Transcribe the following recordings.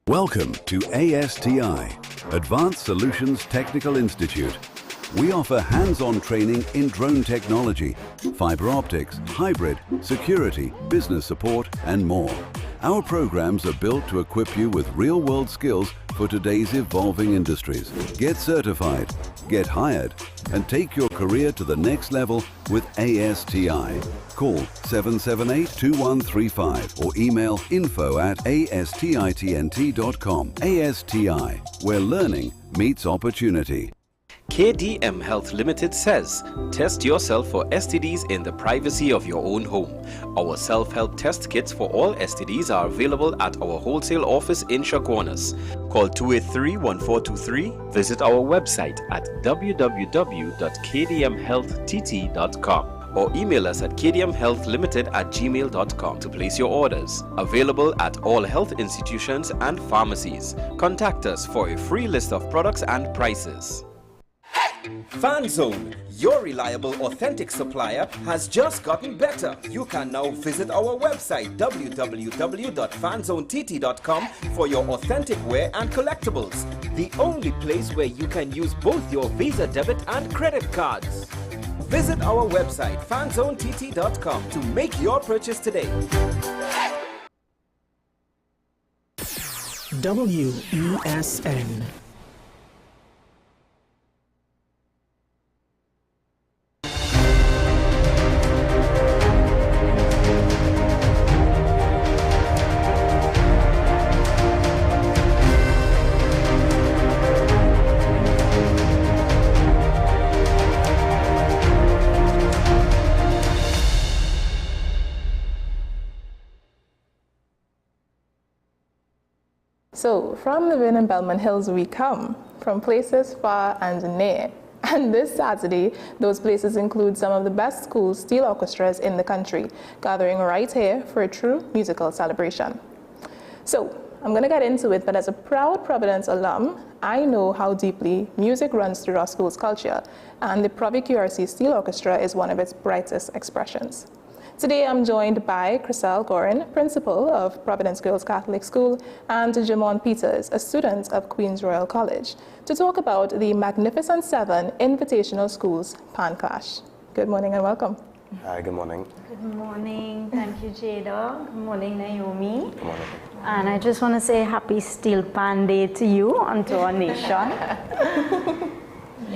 Welcome to ASTI, Advanced Solutions Technical Institute. We offer hands-on training in drone technology, fiber optics, hybrid, security, business support, and more. Our programs are built to equip you with real-world skills for today's evolving industries. Get certified, get hired, and take your career to the next level with ASTI. Call 778-2135 or email info@astitnt.com. ASTI, where learning meets opportunity. KDM Health Limited says, test yourself for STDs in the privacy of your own home. Our self-help test kits for all STDs are available at our wholesale office in Chaguanas. Call 283-1423. Visit our website at www.kdmhealtht.com. or email us at kdmhealthlimited@gmail.com to place your orders. Available at all health institutions and pharmacies. Contact us for a free list of products and prices. FanZone, your reliable, authentic supplier, has just gotten better. You can now visit our website www.fanzonett.com for your authentic wear and collectibles. The only place where you can use both your Visa debit and credit cards. Visit our website fanzonett.com to make your purchase today. WESN. So, from living in Belmont Hills we come, from places far and near. And this Saturday, those places include some of the best school steel orchestras in the country, gathering right here for a true musical celebration. So, I'm going to get into it, but as a proud Providence alum, I know how deeply music runs through our school's culture, and the Provi QRC Steel Orchestra is one of its brightest expressions. Today I'm joined by Chriselle Gorin, principal of Providence Girls Catholic School, and Jamon Peters, a student of Queen's Royal College, to talk about the Magnificent Seven Invitational Schools Pan Clash. Good morning and welcome. Hi, good morning. Good morning. Thank you, Jada. Good morning, Naomi. Good morning. And I just want to say happy Steel Pan Day to you and to our nation.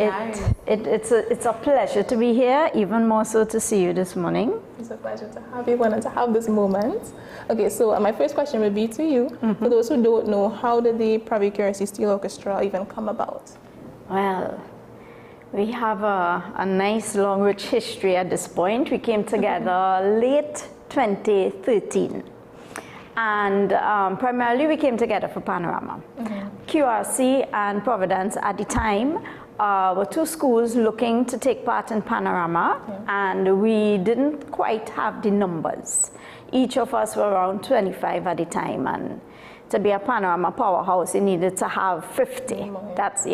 It's a pleasure to be here, even more so to see you this morning. It's a pleasure to have you and to have this moment. Okay, so my first question would be to you. For those who don't know, how did the Provi QRC Steel Orchestra even come about? Well, we have a nice long rich history at this point. We came together late 2013. And primarily we came together for Panorama. QRC and Providence at the time were two schools looking to take part in Panorama, and we didn't quite have the numbers. Each of us were around 25 at the time, and to be a Panorama powerhouse, you needed to have 50. That's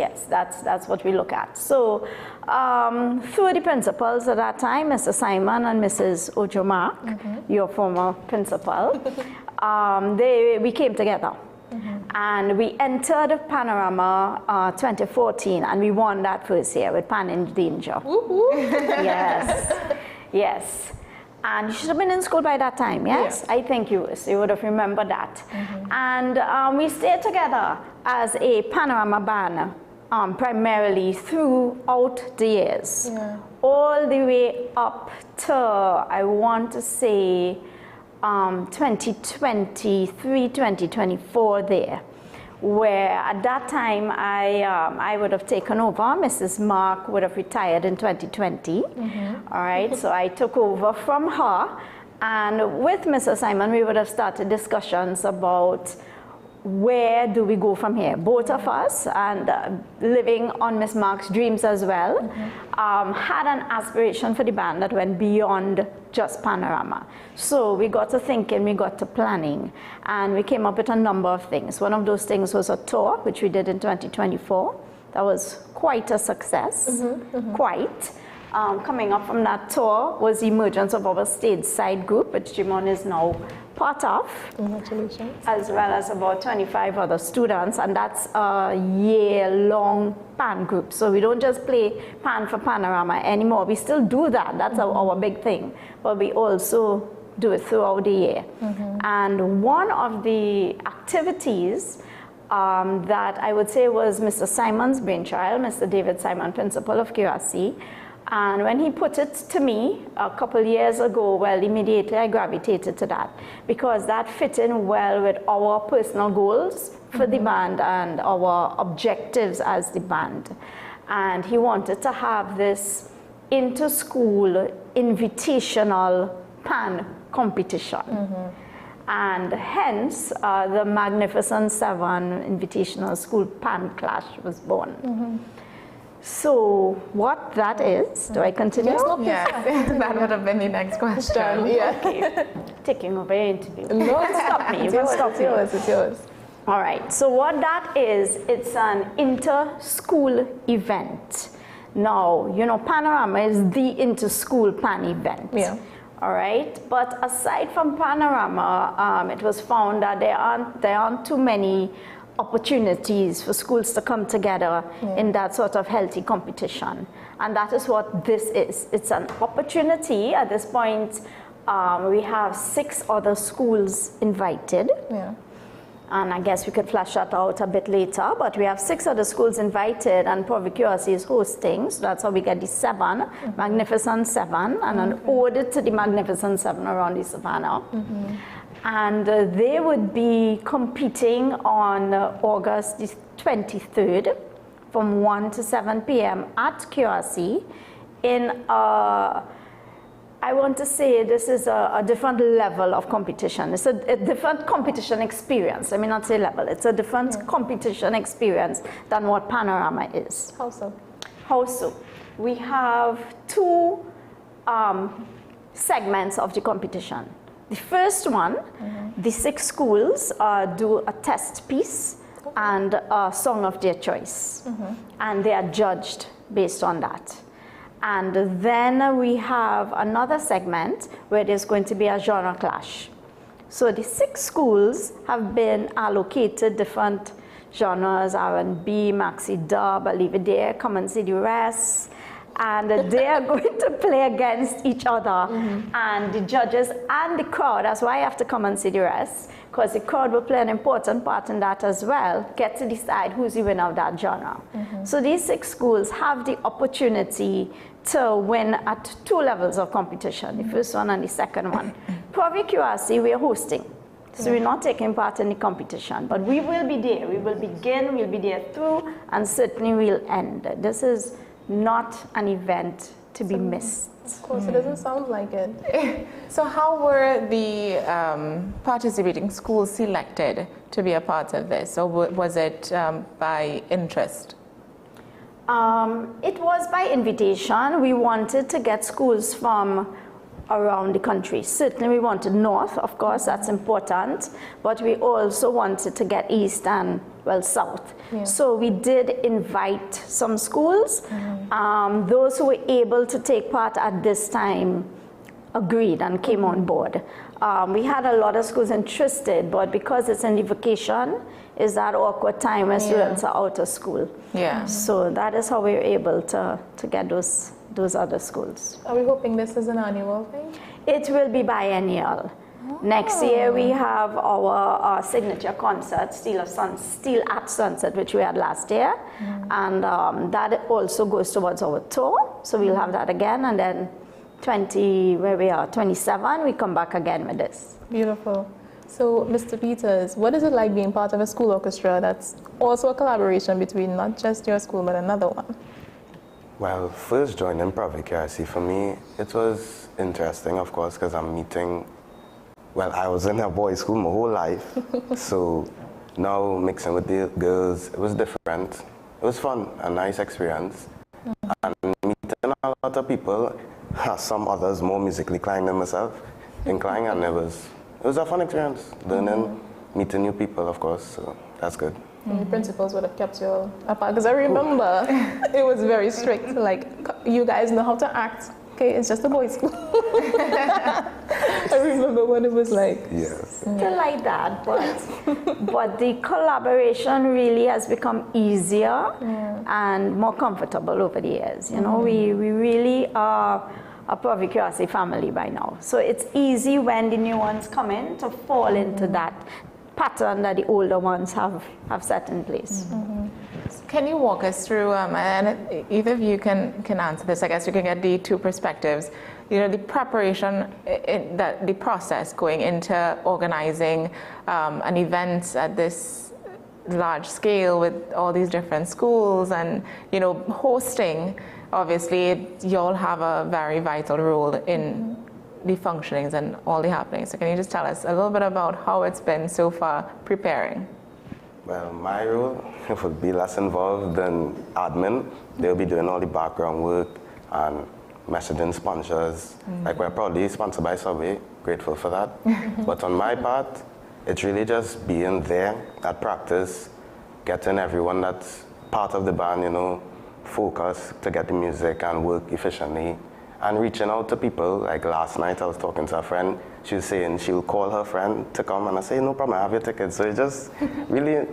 what we look at. So through the principals at that time, Mr. Simon and Mrs. Ojomark, your former principal, we came together. And we entered Panorama 2014, and we won that first year with Pan in Danger. Yes. And you should have been in school by that time, yes? I think you would have remembered that. And we stayed together as a Panorama band primarily throughout the years. All the way up to, I want to say, 2023, 2024 there, where at that time I would have taken over. Mrs. Mark would have retired in 2020. All right, so I took over from her, and with Mr. Simon we would have started discussions about where do we go from here? Both of us, and living on Miss Mark's dreams as well, had an aspiration for the band that went beyond just Panorama. So we got to thinking, we got to planning, and we came up with a number of things. One of those things was a tour, which we did in 2024. That was quite a success, quite. Coming up from that tour was the emergence of our stage side group, which Jimon is now part of. Congratulations. As well as about 25 other students, and that's a year-long pan group. So we don't just play pan for Panorama anymore. We still do that. That's our big thing. But we also do it throughout the year. And one of the activities that I would say was Mr. Simon's brainchild, Mr. David Simon, principal of QRC. And when he put it to me a couple years ago, well, immediately I gravitated to that, because that fit in well with our personal goals for the band and our objectives as the band. And he wanted to have this inter-school invitational pan competition. And hence, the Magnificent Seven Invitational School Pan Clash was born. So what that is, do I continue? Yes, that would have been the next question. Okay. Taking over your interview. No, Stop me. it's yours, it's yours. All right, so what that is, it's an inter-school event. Now, you know, Panorama is the inter-school pan event. Yeah. All right, but aside from Panorama, it was found that there aren't too many opportunities for schools to come together in that sort of healthy competition. And that is what this is. It's an opportunity. At this point, we have 6 other schools invited. And I guess we could flesh that out a bit later, but we have 6 other schools invited, and Provic QRC is hosting, so that's how we get the 7, Magnificent 7, and an ode to the Magnificent 7 around the Savannah. And they would be competing on August the 23rd from 1 to 7 p.m. at QRC in I want to say this is a different level of competition. It's a different competition experience. I mean, not say level. It's a different competition experience than what Panorama is. How so? How so? We have 2 segments of the competition. The first one, the 6 schools do a test piece and a song of their choice. And they are judged based on that. And then we have another segment where there's going to be a genre clash. So the 6 schools have been allocated different genres, R&B, maxi dub, I'll leave it there, come and see the rest. And they are going to play against each other. And the judges and the crowd, that's why I have to come and see the rest, because the crowd will play an important part in that as well, get to decide who's the winner of that genre. So these 6 schools have the opportunity to win at 2 levels of competition, the first one and the second one. Provic QRC, we are hosting. So we're not taking part in the competition, but we will be there. We will begin, we'll be there through, and certainly we'll end. This is not an event to be missed. Of course, it doesn't sound like it. So how were the participating schools selected to be a part of this, or was it by interest? It was by invitation. We wanted to get schools from around the country. Certainly we wanted north, of course, that's important, but we also wanted to get east and, well, south. So we did invite some schools. Those who were able to take part at this time agreed and came on board. We had a lot of schools interested, but because it's in the vacation, is that awkward time when students are out of school. So that is how we were able to get those other schools. Are we hoping this is an annual thing? It will be biennial. Next year we have our signature concert, Steel at Sunset, which we had last year. And that also goes towards our tour. So we'll have that again, and then 27, we come back again with this. Beautiful. So, Mr. Peters, what is it like being part of a school orchestra that's also a collaboration between not just your school, but another one? Well, first joining Provic QRC, for me, it was interesting, of course, because I'm meeting, well, I was in a boys' school my whole life, so now mixing with the girls, it was different. It was fun, a nice experience. And meeting a lot of people, some others more musically inclined than myself, and it was a fun experience. Learning, meeting new people, of course, so that's good. And the principals would have kept you all apart, because I remember it was very strict, like, you guys know how to act. Okay, it's just a boys' school. I remember when it was like. Yes. Still like that, but the collaboration really has become easier and more comfortable over the years. You know, we really are a Provi Curiosity family by now. So it's easy when the new ones come in to fall into that pattern that the older ones have set in place. Can you walk us through, and either of you can answer this, I guess you can get the two perspectives, you know, the preparation, the process going into organizing an event at this large scale with all these different schools and, you know, hosting, obviously you all have a very vital role in the functionings and all the happenings. So can you just tell us a little bit about how it's been so far preparing? Well, my role would be less involved than admin. They'll be doing all the background work and messaging sponsors. Like, we're proudly sponsored by Subway, grateful for that. But on my part, it's really just being there at practice, getting everyone that's part of the band, you know, focused to get the music and work efficiently, and reaching out to people. Like last night, I was talking to a friend. She was saying she'll call her friend to come, and I say, no problem, I have your tickets. So it's just really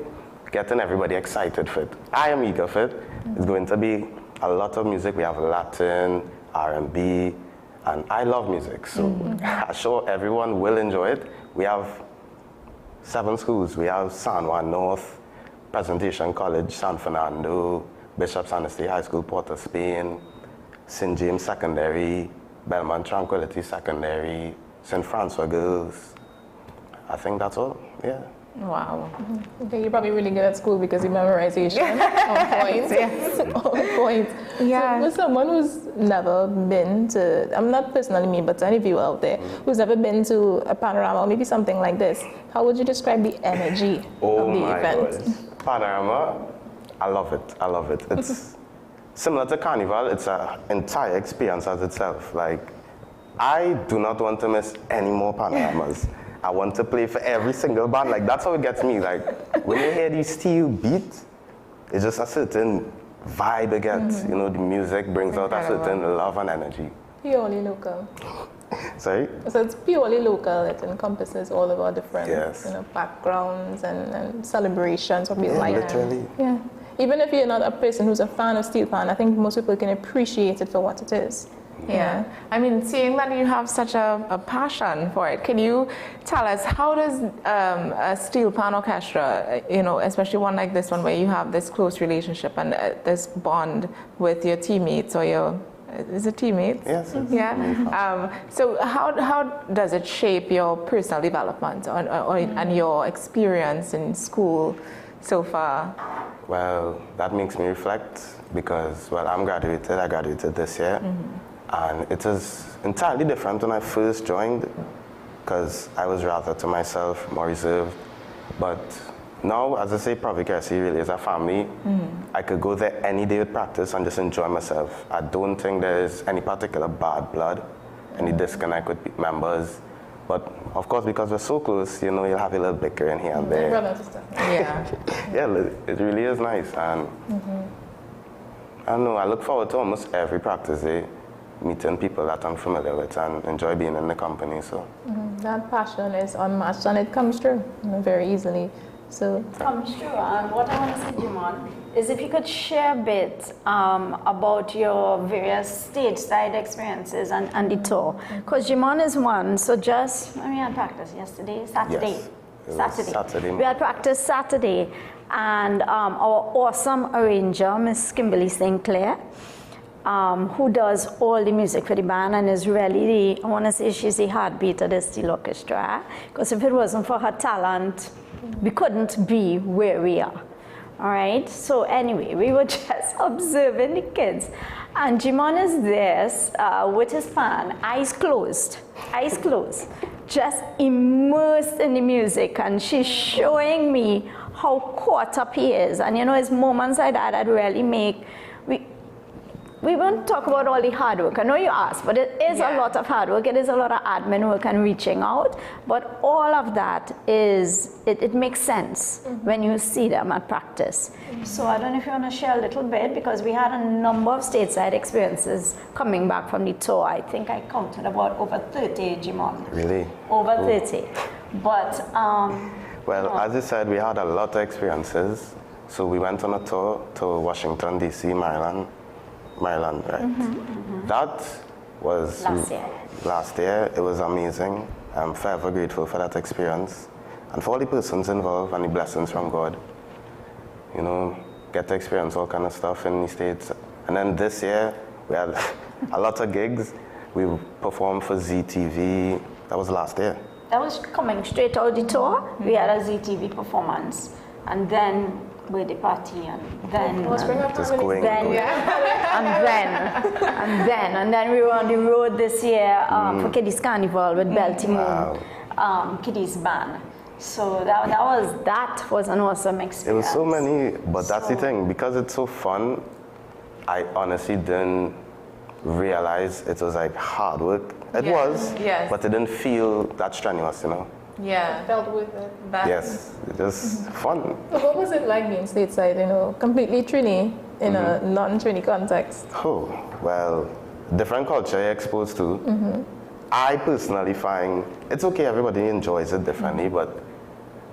getting everybody excited for it. I am eager for it. It's going to be a lot of music. We have Latin, R&B, and I love music. So I'm sure everyone will enjoy it. We have 7 schools. We have San Juan North, Presentation College, San Fernando, Bishop's Annesley High School, Port of Spain, St. James Secondary, Belmont Tranquility Secondary, St. Francois Girls. I think that's all, yeah. Wow. Okay, you're probably really good at school because you memorization on point. Yes. On point. Yeah. So for someone who's never been to, I'm not personally me, but any of you out there who's never been to a panorama or maybe something like this, how would you describe the energy of the event? God. Panorama, I love it. I love it. It's similar to Carnival. It's an entire experience as itself. Like, I do not want to miss any more panoramas. I want to play for every single band. Like, that's how it gets me. Like, when you hear these steel beats, it's just a certain vibe it gets. You know, the music brings out a certain love and energy. Purely local. Sorry? So it's purely local. It encompasses all of our different Yes. backgrounds and celebrations. What we like. Literally. Yeah. Even if you're not a person who's a fan of steel pan, I think most people can appreciate it for what it is. Yeah. I mean, seeing that you have such a passion for it, can you tell us how does a steel pan orchestra, you know, especially one like this one where you have this close relationship and this bond with your teammates or your, is it teammates? Yes. Yeah. So how does it shape your personal development and your experience in school so far? Well, that makes me reflect because, well, I graduated this year. And it is entirely different when I first joined because I was rather to myself, more reserved. But now, as I say, Provi Curiosity really is a family. I could go there any day with practice and just enjoy myself. I don't think there's any particular bad blood, any disconnect with members. But of course, because we're so close, you know, you'll have a little bickering here and there. Brother and sister. Yeah. Yeah, it really is nice. And I don't know, I look forward to almost every practice day, meeting people that I'm familiar with and enjoy being in the company. So that passion is unmatched and it comes true very easily. So Comes true. And what I want to say, Jimon, is if you could share a bit about your various stage-side experiences and the tour. Because Jimon is one, so just, we had practice yesterday, Saturday. Yes. Saturday. We had practice Saturday, and our awesome arranger, Miss Kimberly St. Clair, who does all the music for the band and is really I want to say she's the heartbeat of the steel orchestra, because if it wasn't for her talent, we couldn't be where we are. All right, so anyway, we were just observing the kids, and Jimon is there with his fan, eyes closed, just immersed in the music, and she's showing me how caught up he is. And you know, it's moments like that really make, we won't talk about all the hard work. I know you asked, but it is a lot of hard work. It is a lot of admin work and reaching out. But all of that is, it makes sense when you see them at practice. So I don't know if you want to share a little bit, because we had a number of stateside experiences coming back from the tour. I think I counted about over 30, Jimon. Really? Over 30. But, well, as you said, we had a lot of experiences. So we went on a tour to Washington, D.C., Maryland, right? That was last year. It was amazing. I'm forever grateful for that experience and for all the persons involved and the blessings from God. You know, get to experience all kind of stuff in the States. And then this year, we had a lot of gigs. We performed for ZTV. That was last year. That was coming straight out the tour. We had a ZTV performance, and then birthday party, and then and then we were on the road this year for Kiddies Carnival with Baltimore Kiddies Band. So that was an awesome experience. It was so many, but that's the thing, because it's so fun. I honestly didn't realize it was like hard work. It was, but it didn't feel that strenuous, you know. Yeah, felt with it. Yes, it was fun. So what was it like being stateside, you know, completely Trini in a non-Trini context? Oh, well, different culture you're exposed to. I personally find it's okay, everybody enjoys it differently, but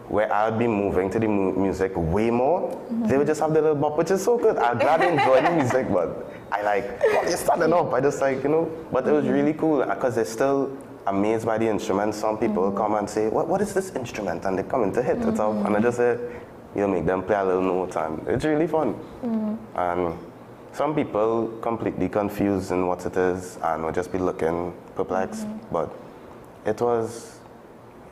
where I'd be moving to the music way more, they would just have the little bop, which is so good. I'm glad they enjoy the music, but I like, you're standing up. I just like, you know, but it was really cool because they're still amazed by the instruments. Some people come and say, what is this instrument? And they come in to hit it up, and I just say, you know, make them play a little note, and it's really fun. And some people completely confused in what it is and would just be looking perplexed, but it was,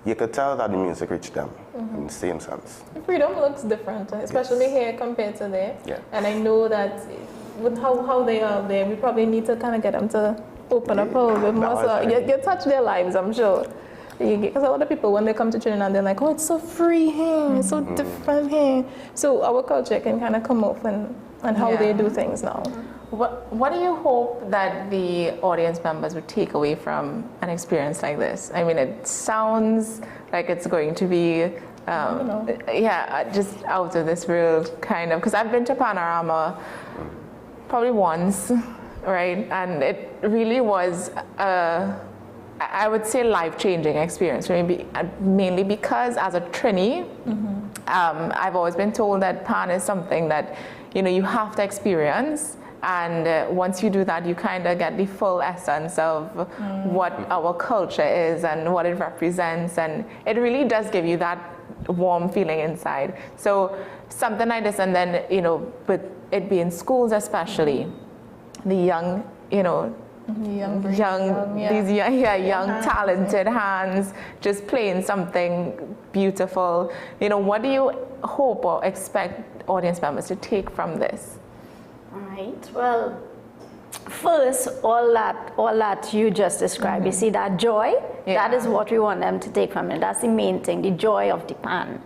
you could tell that the music reached them in the same sense. Freedom looks different, especially here compared to there. And I know that with how they are there, we probably need to kind of get them to open up a little bit more. So you touch their lives, I'm sure. Because a lot of people, when they come to Trinidad, they're like, oh, it's so free here, it's so different here. So our culture can kind of come off and how they do things now. What do you hope that the audience members would take away from an experience like this? I mean, it sounds like it's going to be, just out of this world, kind of. Because I've been to Panorama probably once, right? And it really was, I would say, life-changing experience, mainly because as a Trini, I've always been told that Pan is something that, you know, you have to experience. And once you do that, you kind of get the full essence of what our culture is and what it represents. And it really does give you that warm feeling inside. So something like this, and then, you know, with it being schools especially, the young, you know, young talented hands just playing something beautiful. You know, what do you hope or expect audience members to take from this? Right. Well, first, all that you just described, you see that joy, that is what we want them to take from it. That's the main thing, the joy of the Pan.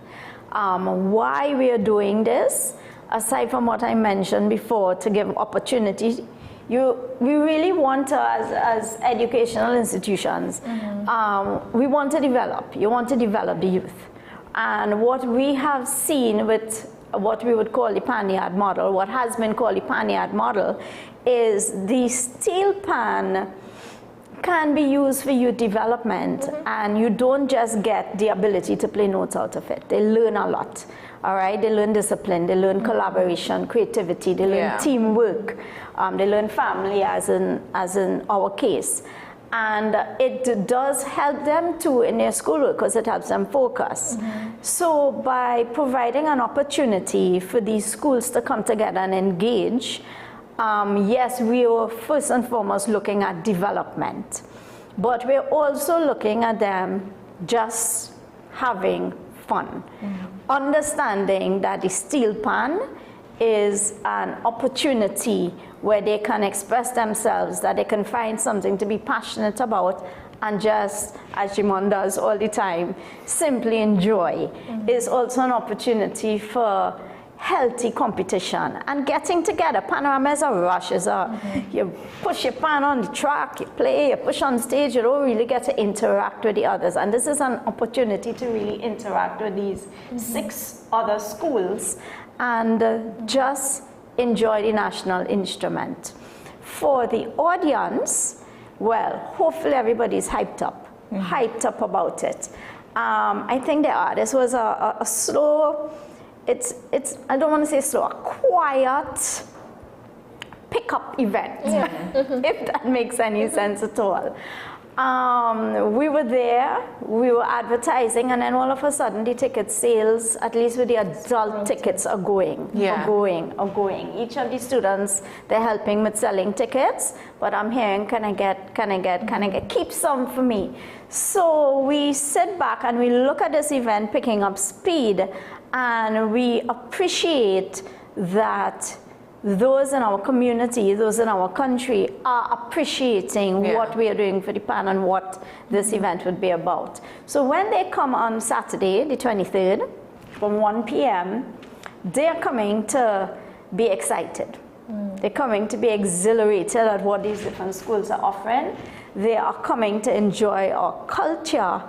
Why we are doing this, aside from what I mentioned before, to give opportunity, we really want as educational institutions, we want to develop. You want to develop the youth. And what we have seen with what we would call the pan-yard model, what has been called the pan-yard model, is the steel pan can be used for youth development, and you don't just get the ability to play notes out of it. They learn a lot, all right? They learn discipline, they learn collaboration, creativity, they learn teamwork, they learn family, as in our case. And it does help them too in their schoolwork because it helps them focus. So by providing an opportunity for these schools to come together and engage, yes, we are first and foremost looking at development, but we're also looking at them just having fun, understanding that the steel pan is an opportunity where they can express themselves, that they can find something to be passionate about, and just, as Jimon does all the time, simply enjoy, is also an opportunity for healthy competition and getting together. Panorama is a rush, you push your pan on the track, you play, you push on stage, you don't really get to interact with the others. And this is an opportunity to really interact with these 6 other schools and just enjoy the national instrument. For the audience, well, hopefully everybody's hyped up about it. I think this was a slow, I don't want to say slow, a quiet pick-up event, if that makes any sense at all. We were there, we were advertising, and then all of a sudden the ticket sales, at least with the adult tickets, are going. Each of the students, they're helping with selling tickets, but I'm hearing, can I get, keep some for me. So we sit back and we look at this event picking up speed, and we appreciate that those in our community, those in our country are appreciating what we are doing for the PAN and what this event would be about. So when they come on Saturday, the 23rd, from 1 p.m., they're coming to be excited. They're coming to be exhilarated at what these different schools are offering. They are coming to enjoy our culture,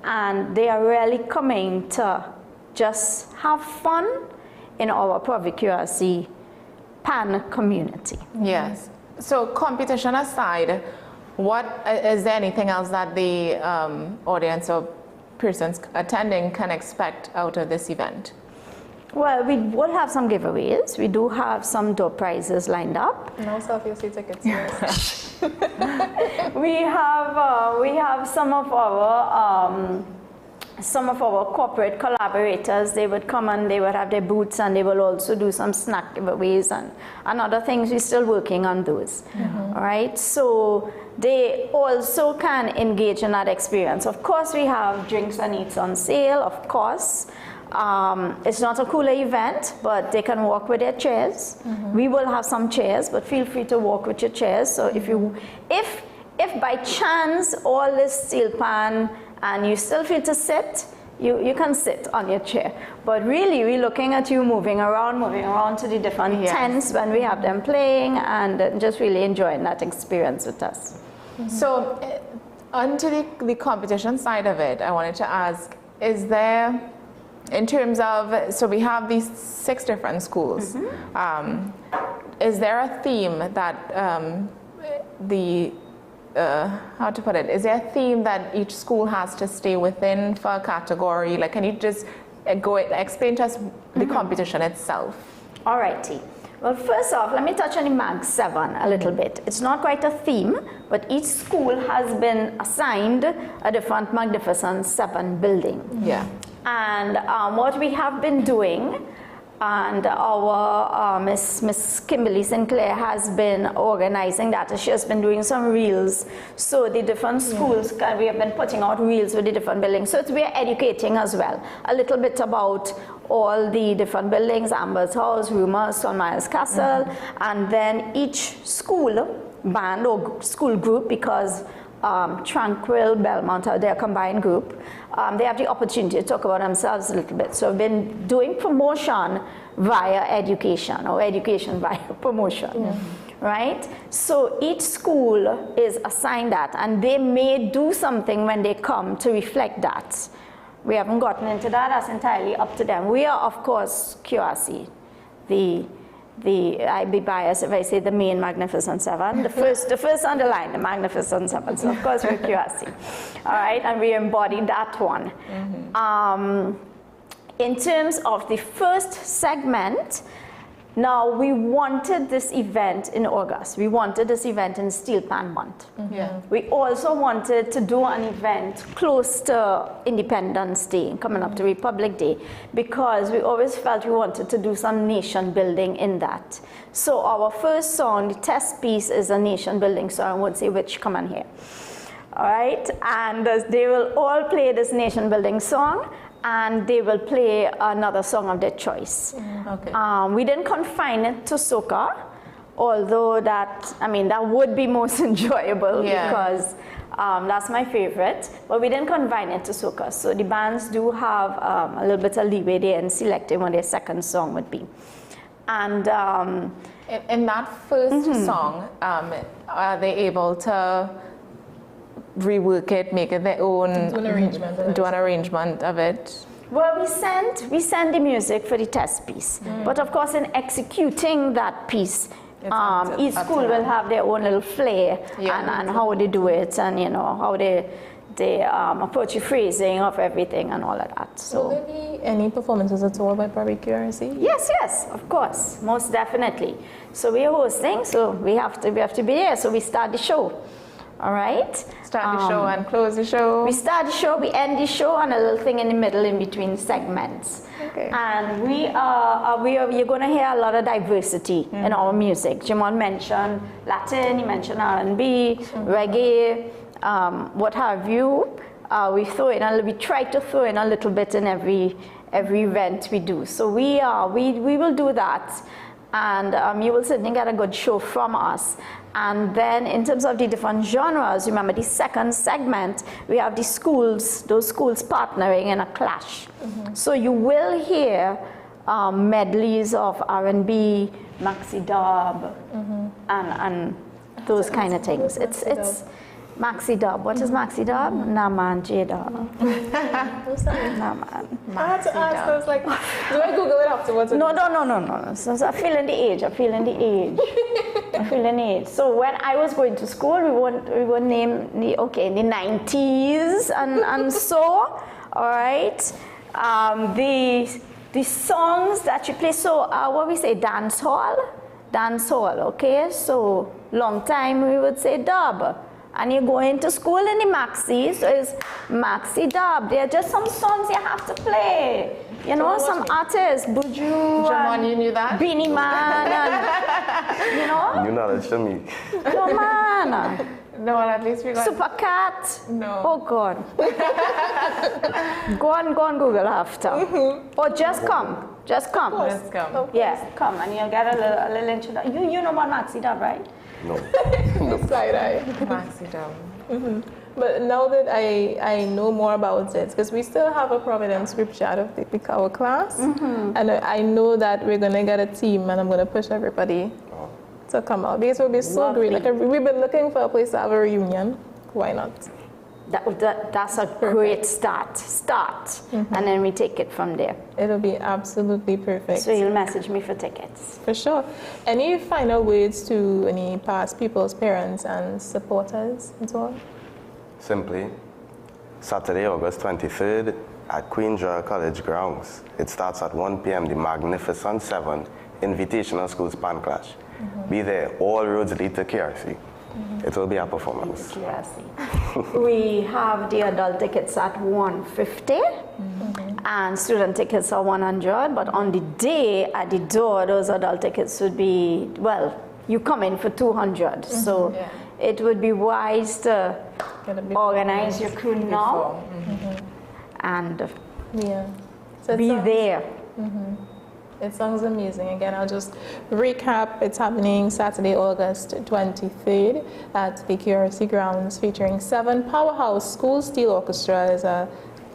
and they are really coming to just have fun in our Provic QRC PAN community. Yes. So competition aside, is there anything else that the audience or persons attending can expect out of this event? Well, we will have some giveaways. We do have some door prizes lined up. No self-use tickets here. We have some of our corporate collaborators. They would come and they would have their booths, and they will also do some snack giveaways and other things. We're still working on those. All right, so they also can engage in that experience. Of course, we have drinks and eats on sale, of course. It's not a cooler event, but they can walk with their chairs. We will have some chairs, but feel free to walk with your chairs. So if by chance all this steel pan and you still feel to sit, you can sit on your chair. But really, we're looking at you moving around to the different tents when we have them playing, and just really enjoying that experience with us. So onto the competition side of it, I wanted to ask, is there, in terms of, so we have these 6 different schools, is there a theme that how to put it, is there a theme that each school has to stay within for a category? Like, can you just explain to us the competition itself? All righty. Well, first off, let me touch on the Mag 7 a little bit. It's not quite a theme, but each school has been assigned a different Magnificent 7 building. Yeah. And what we have been doing, and our Miss Kimberly Sinclair has been organizing that. She has been doing some reels. So the different schools, we have been putting out reels with the different buildings. So we are educating as well, a little bit about all the different buildings, Amber's House, Rumors, Son Myers Castle, and then each school band or school group, because Tranquil, Belmont are their combined group, they have the opportunity to talk about themselves a little bit. So I've been doing promotion via education, or education via promotion, right? So each school is assigned that, and they may do something when they come to reflect that. We haven't gotten into that, that's entirely up to them. We are, of course, QRC, I'd be biased if I say the main Magnificent 7, the first on the line, the Magnificent 7. So of course we're QRC, all right, and we embody that one. In terms of the first segment, now we wanted this event in August. We wanted this event in Steel Pan Month. We also wanted to do an event close to Independence Day, coming up to Republic Day, because we always felt we wanted to do some nation building in that. So our first song, the test piece, is a nation building song. I won't say which, come on here. All right, and they will all play this nation building song, and they will play another song of their choice. We didn't confine it to soca, although that would be most enjoyable, because That's my favorite, but we didn't confine it to soca. So the bands do have a little bit of leeway there in selecting what their second song would be. And in that first song, are they able to rework it, make it their own, Do an arrangement of it? Well, we send the music for the test piece, but of course in executing that piece, each school will have their own little flair and how they do it, and you know how they approach the phrasing of everything and all of that. So, will there be any performances at all by Probably QRC? Yes, of course, most definitely. So we are hosting, so we have to be there. So we start the show. All right. Start the show and close the show. We start the show, we end the show, and a little thing in the middle in between segments. Okay. And you're going to hear a lot of diversity in our music. Jimon mentioned Latin, he mentioned R&B, reggae, what have you. We try to throw in a little bit in every event we do. So we will do that, and you will certainly get a good show from us. And then in terms of the different genres, remember the second segment, we have those schools partnering in a clash. So you will hear medleys of R&B, maxi dub, and those kind of things. It's maxi dub. What is maxi dub? Naman J-dub. Naman. I had to ask, I was like, do I Google it afterwards? No. So I'm feeling the age. So when I was going to school, we would name the 90s and so, all right. The songs that you play, so what we say, dance hall, okay. So long time we would say dub. And you go into school in the maxi, so it's maxi dub. There are just some songs you have to play. You know, some artists, Buju, Jamon, you knew that? Beanie Man, and, you know. New knowledge to me. No, man. No, at least we got... Supercat. No. Oh, God. Go on Google after. Or just come. Just come. Yeah, come, and you'll get a little introduction. You know about maxi dub, right? No. Side-eye. Maxi dub. But now that I know more about it, because we still have a Providence group chat of our class, and I know that we're going to get a team, and I'm going to push everybody to come out. This will be so great. Like, we've been looking for a place to have a reunion. Why not? That's a great start, and then we take it from there. It'll be absolutely perfect. So you'll message me for tickets. For sure. Any final words to any past people's parents and supporters and so on? Simply, Saturday, August 23rd at Queen Joy College grounds. It starts at 1 p.m. The Magnificent 7 Invitational Schools Pan Clash. Be there. All roads lead to KRC. It will be a performance. We have the adult tickets at $150 and student tickets are $100, but on the day at the door, those adult tickets would be, well, you come in for $200. So it would be wise to organize your crew now and So be there. It sounds amazing. Again, I'll just recap. It's happening Saturday, August 23rd at the QRC grounds, featuring 7 powerhouse school steel orchestras.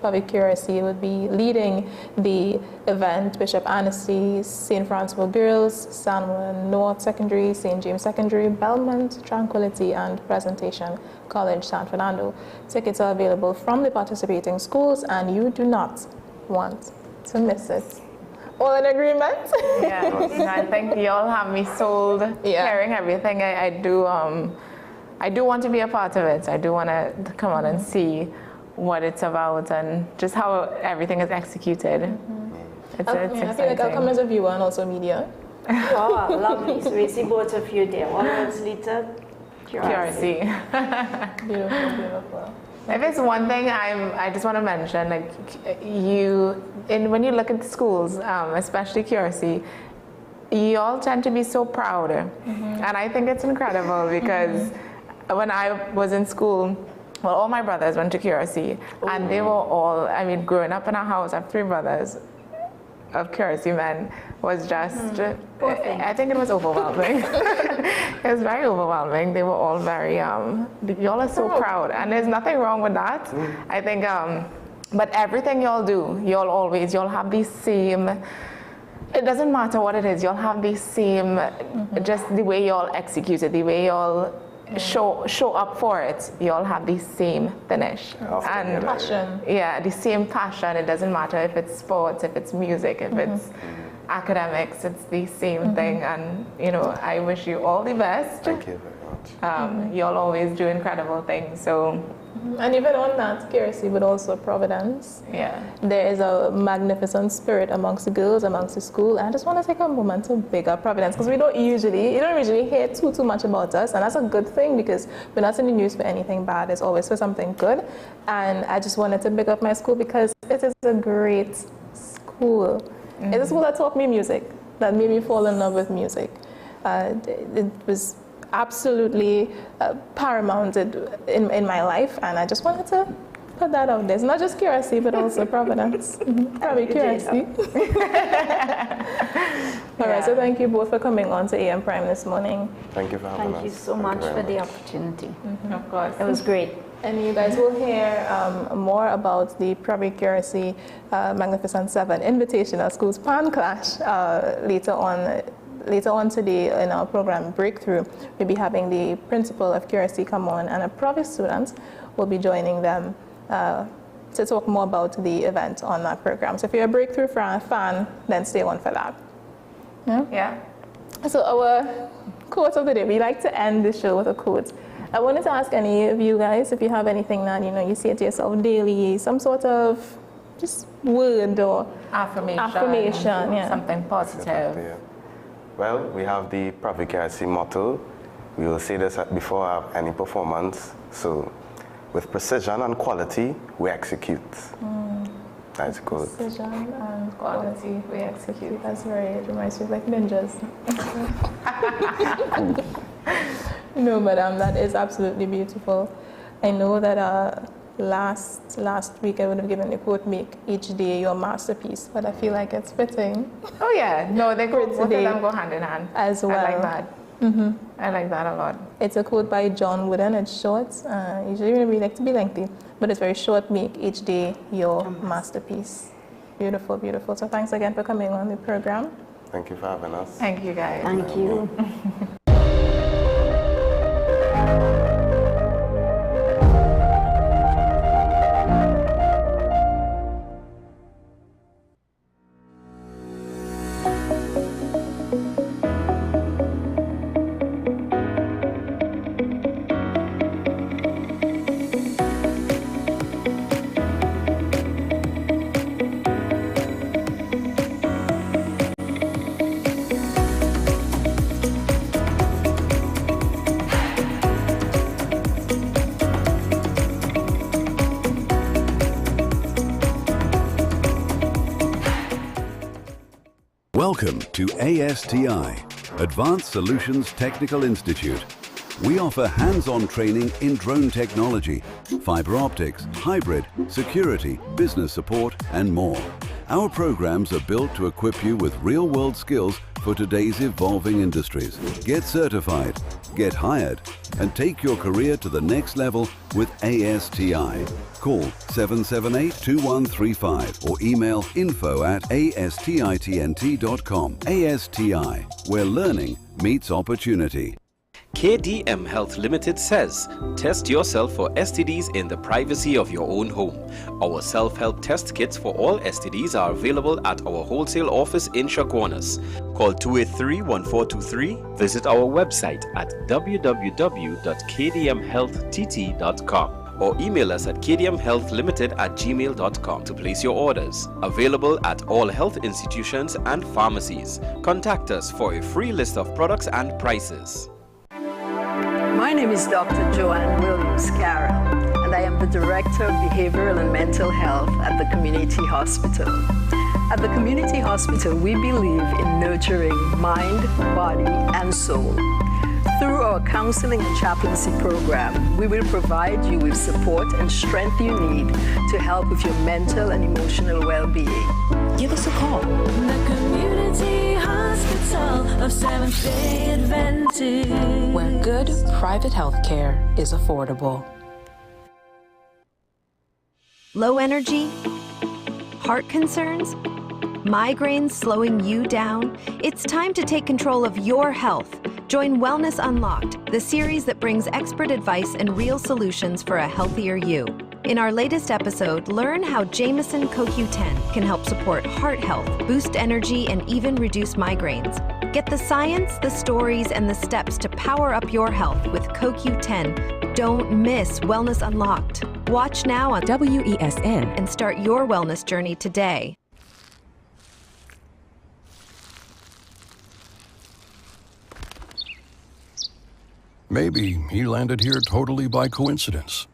Public QRC would be leading the event. Bishop Annecy, St. Francois Girls, San North Secondary, St. James Secondary, Belmont, Tranquility, and Presentation College, San Fernando. Tickets are available from the participating schools, and you do not want to miss it. All in agreement? I think you all have me sold, hearing everything. I do want to be a part of it. I do want to come on and see what it's about and just how everything is executed. It's I feel like I'll come as a viewer and also media. Oh, lovely. So we see both of you there. All roads lead to QRC. Beautiful. If it's one thing I just want to mention, like when you look at the schools, especially QRC, you all tend to be so proud. And I think it's incredible because when I was in school, well, all my brothers went to QRC and they were all, growing up in our house, I have 3 brothers. of Curacy men was just, I think it was overwhelming. It was very overwhelming. They were all very, y'all are so proud, and there's nothing wrong with that. I think, but everything y'all do, y'all have the same, it doesn't matter what it is, y'all have the same, just the way y'all execute it, the way y'all show up for it, you all have the same finish and passion. Yeah, the same passion. It doesn't matter if it's sports, if it's music, if it's academics, it's the same thing. And you know, I wish you all the best. Thank you very much. You all always do incredible things. So. And even on that, Curacy, but also Providence. Yeah. There is a magnificent spirit amongst the girls, amongst the school. And I just want to take a moment to big up Providence, because you don't usually hear too much about us. And that's a good thing, because we're not in the news for anything bad. It's always for something good. And I just wanted to big up my school because it is a great school. It's a school that taught me music, that made me fall in love with music. It was absolutely paramount in my life, and I just wanted to put that out there. It's not just Curacy, but also Providence. Probably Curacy. All right, so thank you both for coming on to AM Prime this morning. Thank you for having us. Thank you so much for the opportunity. Of course. It was great. And you guys will hear more about the Privy Curacy Magnificent 7 Invitational Schools Pan Clash later on today in our program Breakthrough. We'll be having the principal of Curacy come on, and a Provi student will be joining them to talk more about the event on that program. So if you're a Breakthrough fan, then stay on for that. Yeah. So our quote of the day, we like to end the show with a quote. I wanted to ask any of you guys if you have anything that you say to yourself daily, some sort of just word or affirmation, yeah. Something positive. Well, we have the Privy Curacy motto. We will say this before any performance. So, with precision and quality, we execute. That's good. Precision and quality, we execute. That's it reminds me of like ninjas. No, but that is absolutely beautiful. I know that last week I would have given the quote, make each day your masterpiece, but I feel like it's fitting. Oh yeah, no, both of them go hand in hand. As well. I like that. I like that a lot. It's a quote by John Wooden. It's short. Usually we like to be lengthy, but it's very short. Make each day your masterpiece. Beautiful, beautiful. So thanks again for coming on the program. Thank you for having us. Thank you, guys. Thank you. Welcome to ASTI, Advanced Solutions Technical Institute. We offer hands-on training in drone technology, fiber optics, hybrid, security, business support, and more. Our programs are built to equip you with real-world skills for today's evolving industries. Get certified, get hired, and take your career to the next level with ASTI. Call 778-2135 or email info@astitnt.com. ASTI, where learning meets opportunity. KDM Health Limited says, test yourself for STDs in the privacy of your own home. Our self-help test kits for all STDs are available at our wholesale office in Chaguanas. Call 283-1423. Visit our website at www.kdmhealtht.com or email us at kdmhealthlimited@gmail.com to place your orders. Available at all health institutions and pharmacies. Contact us for a free list of products and prices. My name is Dr. Joanne Williams-Carroll, and I am the Director of Behavioral and Mental Health at the Community Hospital. At the Community Hospital, we believe in nurturing mind, body, and soul. Through our counseling and chaplaincy program, we will provide you with support and strength you need to help with your mental and emotional well-being. give us a call. The Community Hospital of Seventh-day Adventist, where good private health care is affordable. Low energy? Heart concerns? Migraines slowing you down? It's time to take control of your health. Join Wellness Unlocked, the series that brings expert advice and real solutions for a healthier you. In our latest episode, learn how Jameson CoQ10 can help support heart health, boost energy, and even reduce migraines. Get the science, the stories, and the steps to power up your health with CoQ10. Don't miss Wellness Unlocked. Watch now on WESN and start your wellness journey today. Maybe he landed here totally by coincidence.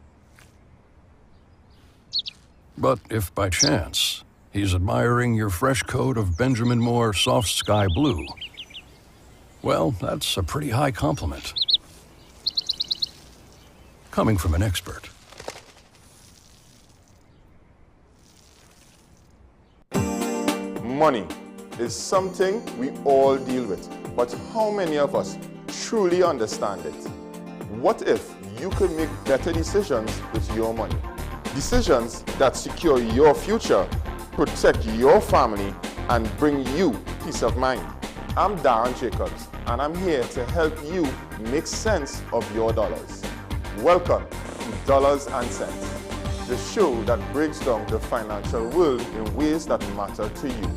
But if by chance he's admiring your fresh coat of Benjamin Moore soft sky blue, well, that's a pretty high compliment. Coming from an expert. Money is something we all deal with, but how many of us truly understand it? What if you could make better decisions with your money? Decisions that secure your future, protect your family, and bring you peace of mind. I'm Darren Jacobs, and I'm here to help you make sense of your dollars. Welcome to Dollars and Cents, the show that breaks down the financial world in ways that matter to you.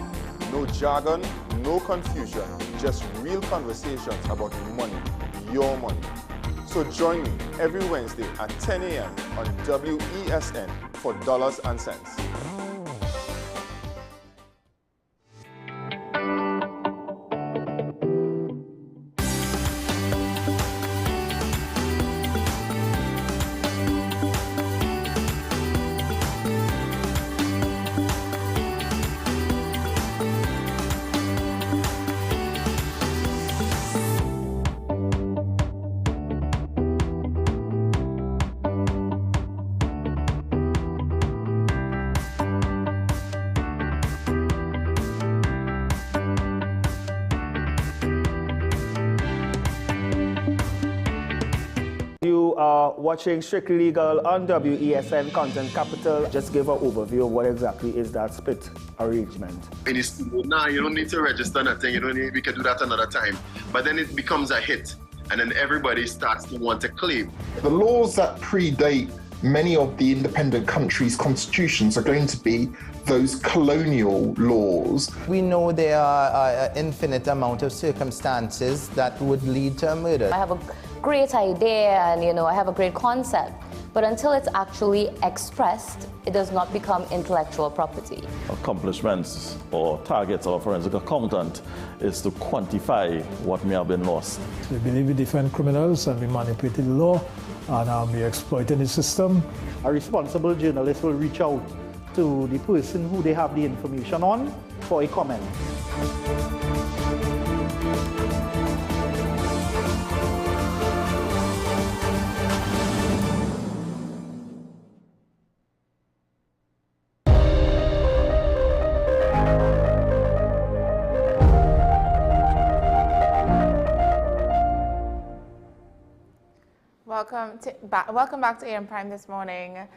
No jargon, no confusion, just real conversations about money, your money. So join me every Wednesday at 10 a.m. on WESN for Dollars and Cents. You are watching Strictly Legal on WESN Content Capital. Just give an overview of what exactly is that split arrangement. It is now you don't need to register nothing. You don't need. We can do that another time. But then it becomes a hit, and then everybody starts to want to claim. The laws that predate many of the independent countries' constitutions are going to be those colonial laws. We know there are an infinite amount of circumstances that would lead to a murder. I have a great idea and I have a great concept, but until it's actually expressed, it does not become intellectual property. Accomplishments or targets of a forensic accountant is to quantify what may have been lost. We believe with different criminals and we manipulated the law and we exploited the system. A responsible journalist will reach out to the person who they have the information on for a comment. Welcome back to AM Prime this morning.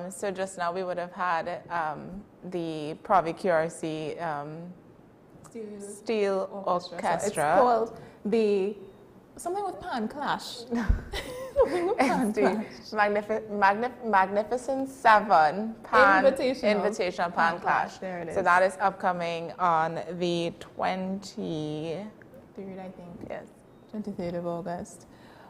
So just now we would have had the Provi QRC Steel Orchestra. It's called the something with Pan Clash. Magnificent 7 Invitational Pan Clash. There it is. So that is upcoming on the 23rd, I think. Yes. 23rd of August.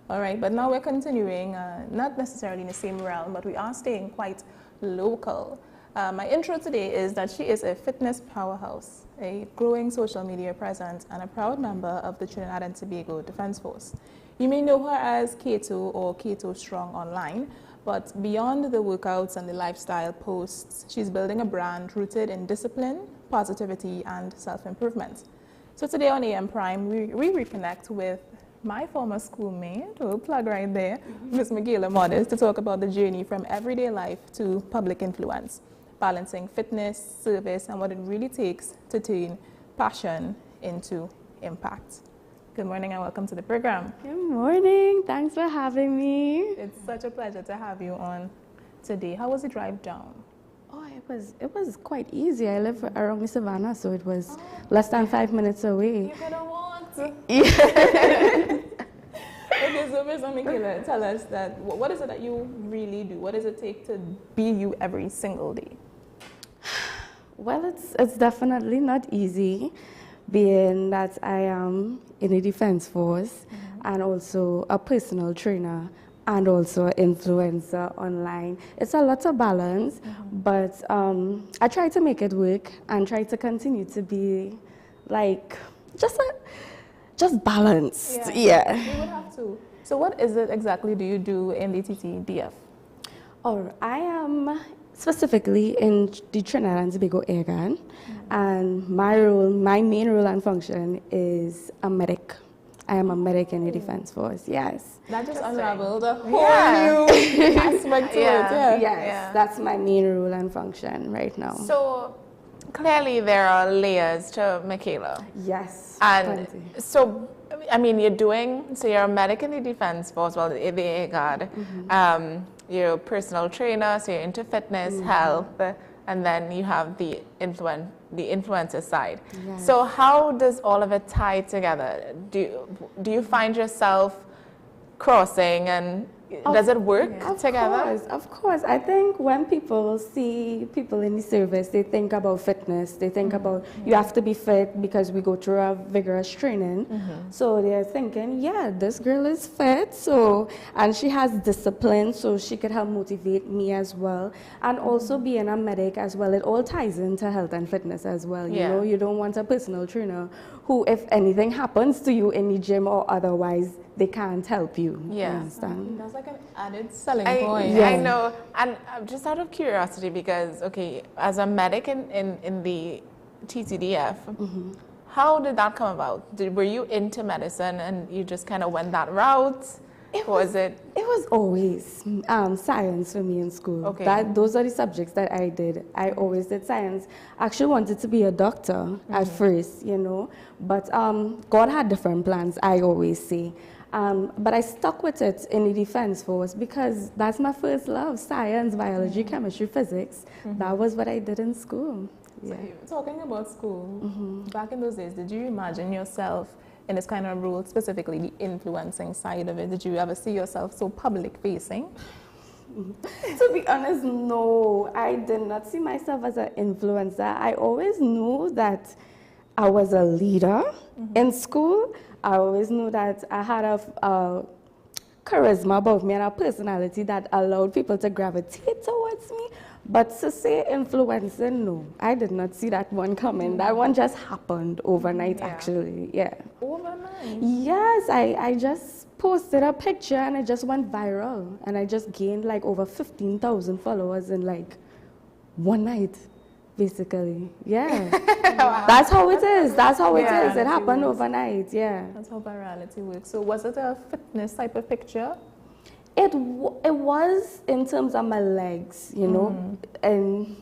All right, but now we're continuing, not necessarily in the same realm, but we are staying quite local. My intro today is that she is a fitness powerhouse, a growing social media presence, and a proud member of the Trinidad and Tobago Defense Force. You may know her as Keto or Keto Strong online, but beyond the workouts and the lifestyle posts, she's building a brand rooted in discipline, positivity, and self-improvement. So today on AM Prime, we reconnect with my former schoolmate, we'll plug right there, Ms. Michaela Modest, to talk about the journey from everyday life to public influence. balancing fitness, service, and what it really takes to turn passion into impact. Good morning and welcome to the program. Good morning. Thanks for having me. It's such a pleasure to have you on today. How was the drive down? Oh, it was quite easy. I live around the Savannah, so it was less than 5 minutes away. You could have walked. Yeah. Okay, so Ms. Michaela, tell us that what is it that you really do? What does it take to be you every single day? Well, it's definitely not easy, being that I am in the Defense Force and also a personal trainer and also an influencer online. It's a lot to balance, but I try to make it work and try to continue to be like just balanced. Yeah. You would have to. So what is it exactly do you do in the TTDF? Oh, I am specifically in the Trinidad and Tobago Air Guard, and my main role and function is a medic. I am a medic in the Defense Force, yes. That just unraveled a whole new aspect to it. Yes, that's my main role and function right now. So clearly there are layers to Michaela. Yes. And so, I mean, you're a medic in the Defense Force, well, the Air Guard. You're a personal trainer, so you're into fitness, health, and then you have the influencer side. Yes. So how does all of it tie together? Do you find yourself crossing, and does it work together? Of course. I think when people see people in the service, they think about fitness. They think about you have to be fit because we go through a vigorous training. So they're thinking, yeah, this girl is fit, and she has discipline, so she could help motivate me as well. And also being a medic as well, it all ties into health and fitness as well. You know, you don't want a personal trainer who, if anything happens to you in the gym or otherwise, they can't help you. You understand? That's like an added selling point. I know. And just out of curiosity, because, okay, as a medic in the TTDF, how did that come about? Were you into medicine and you just kind of went that route? It was always science for me in school. Okay. Those are the subjects that I did. I always did science. I actually wanted to be a doctor at first, you know, but God had different plans, I always say. But I stuck with it in the Defense Force because that's my first love, science, biology, chemistry, physics. That was what I did in school. So, talking about school, back in those days, did you imagine yourself in this kind of role, specifically the influencing side of it? Did you ever see yourself so public-facing? To be honest, no. I did not see myself as an influencer. I always knew that I was a leader in school. I always knew that I had a charisma about me and a personality that allowed people to gravitate towards me. But to say influencing, no, I did not see that one coming. That one just happened overnight, actually. Yeah. Overnight? Yes, I just posted a picture and it just went viral. And I just gained like over 15,000 followers in like one night, basically. Yeah. That's how it is. That's how it is. It happened overnight, yeah. That's how virality works. So was it a fitness type of picture? It was in terms of my legs, you know, and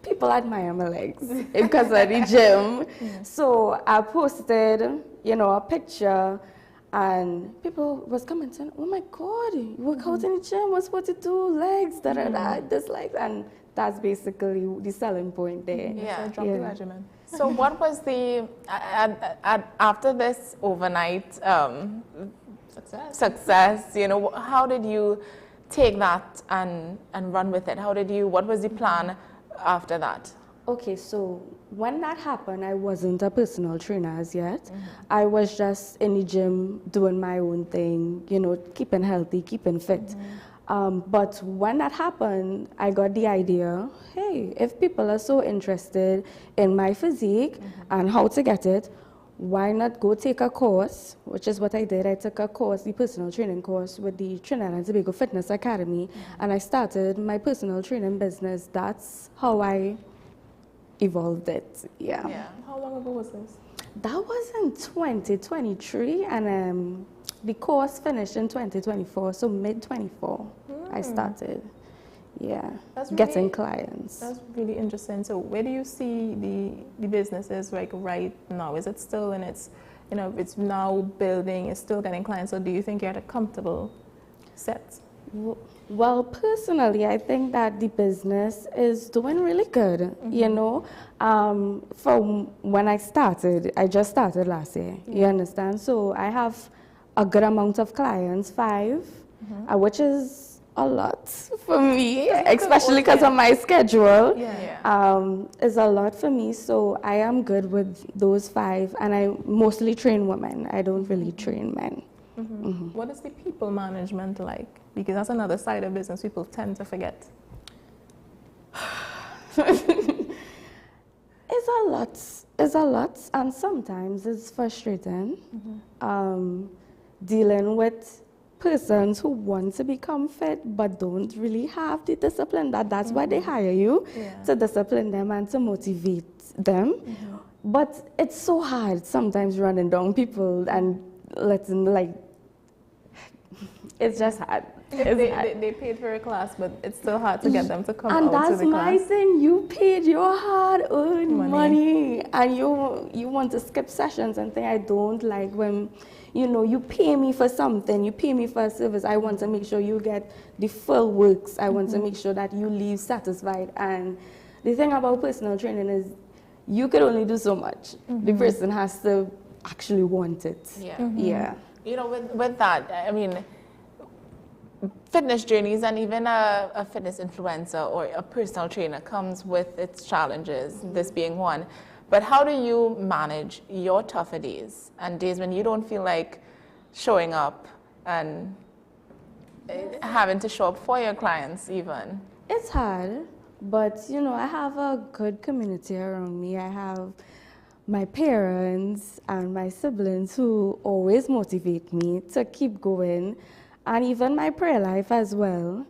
people admire my legs because of the gym. So I posted, you know, a picture and people was commenting, oh my God, you work out in the gym, what's what to do, legs, this legs, and that's basically the selling point there. So drop the regimen. So what was the, after this overnight success, you know, how did you take that and run with it? What was the plan after that? Okay, so when that happened, I wasn't a personal trainer as yet. I was just in the gym doing my own thing, you know, keeping healthy, keeping fit. But when that happened, I got the idea, hey, if people are so interested in my physique and how to get it, why not go take a course, which is what I did. I took a course, the personal training course with the Trinidad and Tobago Fitness Academy, and I started my personal training business. That's how I evolved it, yeah. How long ago was this? That was in 2023, and the course finished in 2024, so mid-24 I started. getting clients. That's really interesting. So where do you see the businesses like right now? Is it still in its, it's now building, it's still getting clients, or do you think you're at a comfortable set? Well, personally, I think that the business is doing really good, From when I started, I just started last year, you understand? So I have a good amount of clients, 5, which is a lot for me, especially because of my schedule. Is a lot for me, so I am good with those 5, and I mostly train women. I don't really train men. What is the people management like? Because that's another side of business people tend to forget. It's a lot, and sometimes it's frustrating. Dealing with persons who want to become fit but don't really have the discipline. That's why they hire you, to discipline them and to motivate them. But it's so hard sometimes running down people and letting, it's just hard. They paid for a class, but it's still hard to get them to come out to the class. And that's my thing. You paid your hard-earned money, and you want to skip sessions and things. I don't like when, you pay me for something, you pay me for a service. I want to make sure you get the full works. I want to make sure that you leave satisfied. And the thing about personal training is you could only do so much. The person has to actually want it. With that, I mean, fitness journeys and even a fitness influencer or a personal trainer comes with its challenges, this being one. But how do you manage your tougher days and days when you don't feel like showing up and having to show up for your clients even? It's hard, but I have a good community around me. I have my parents and my siblings who always motivate me to keep going. And even my prayer life as well,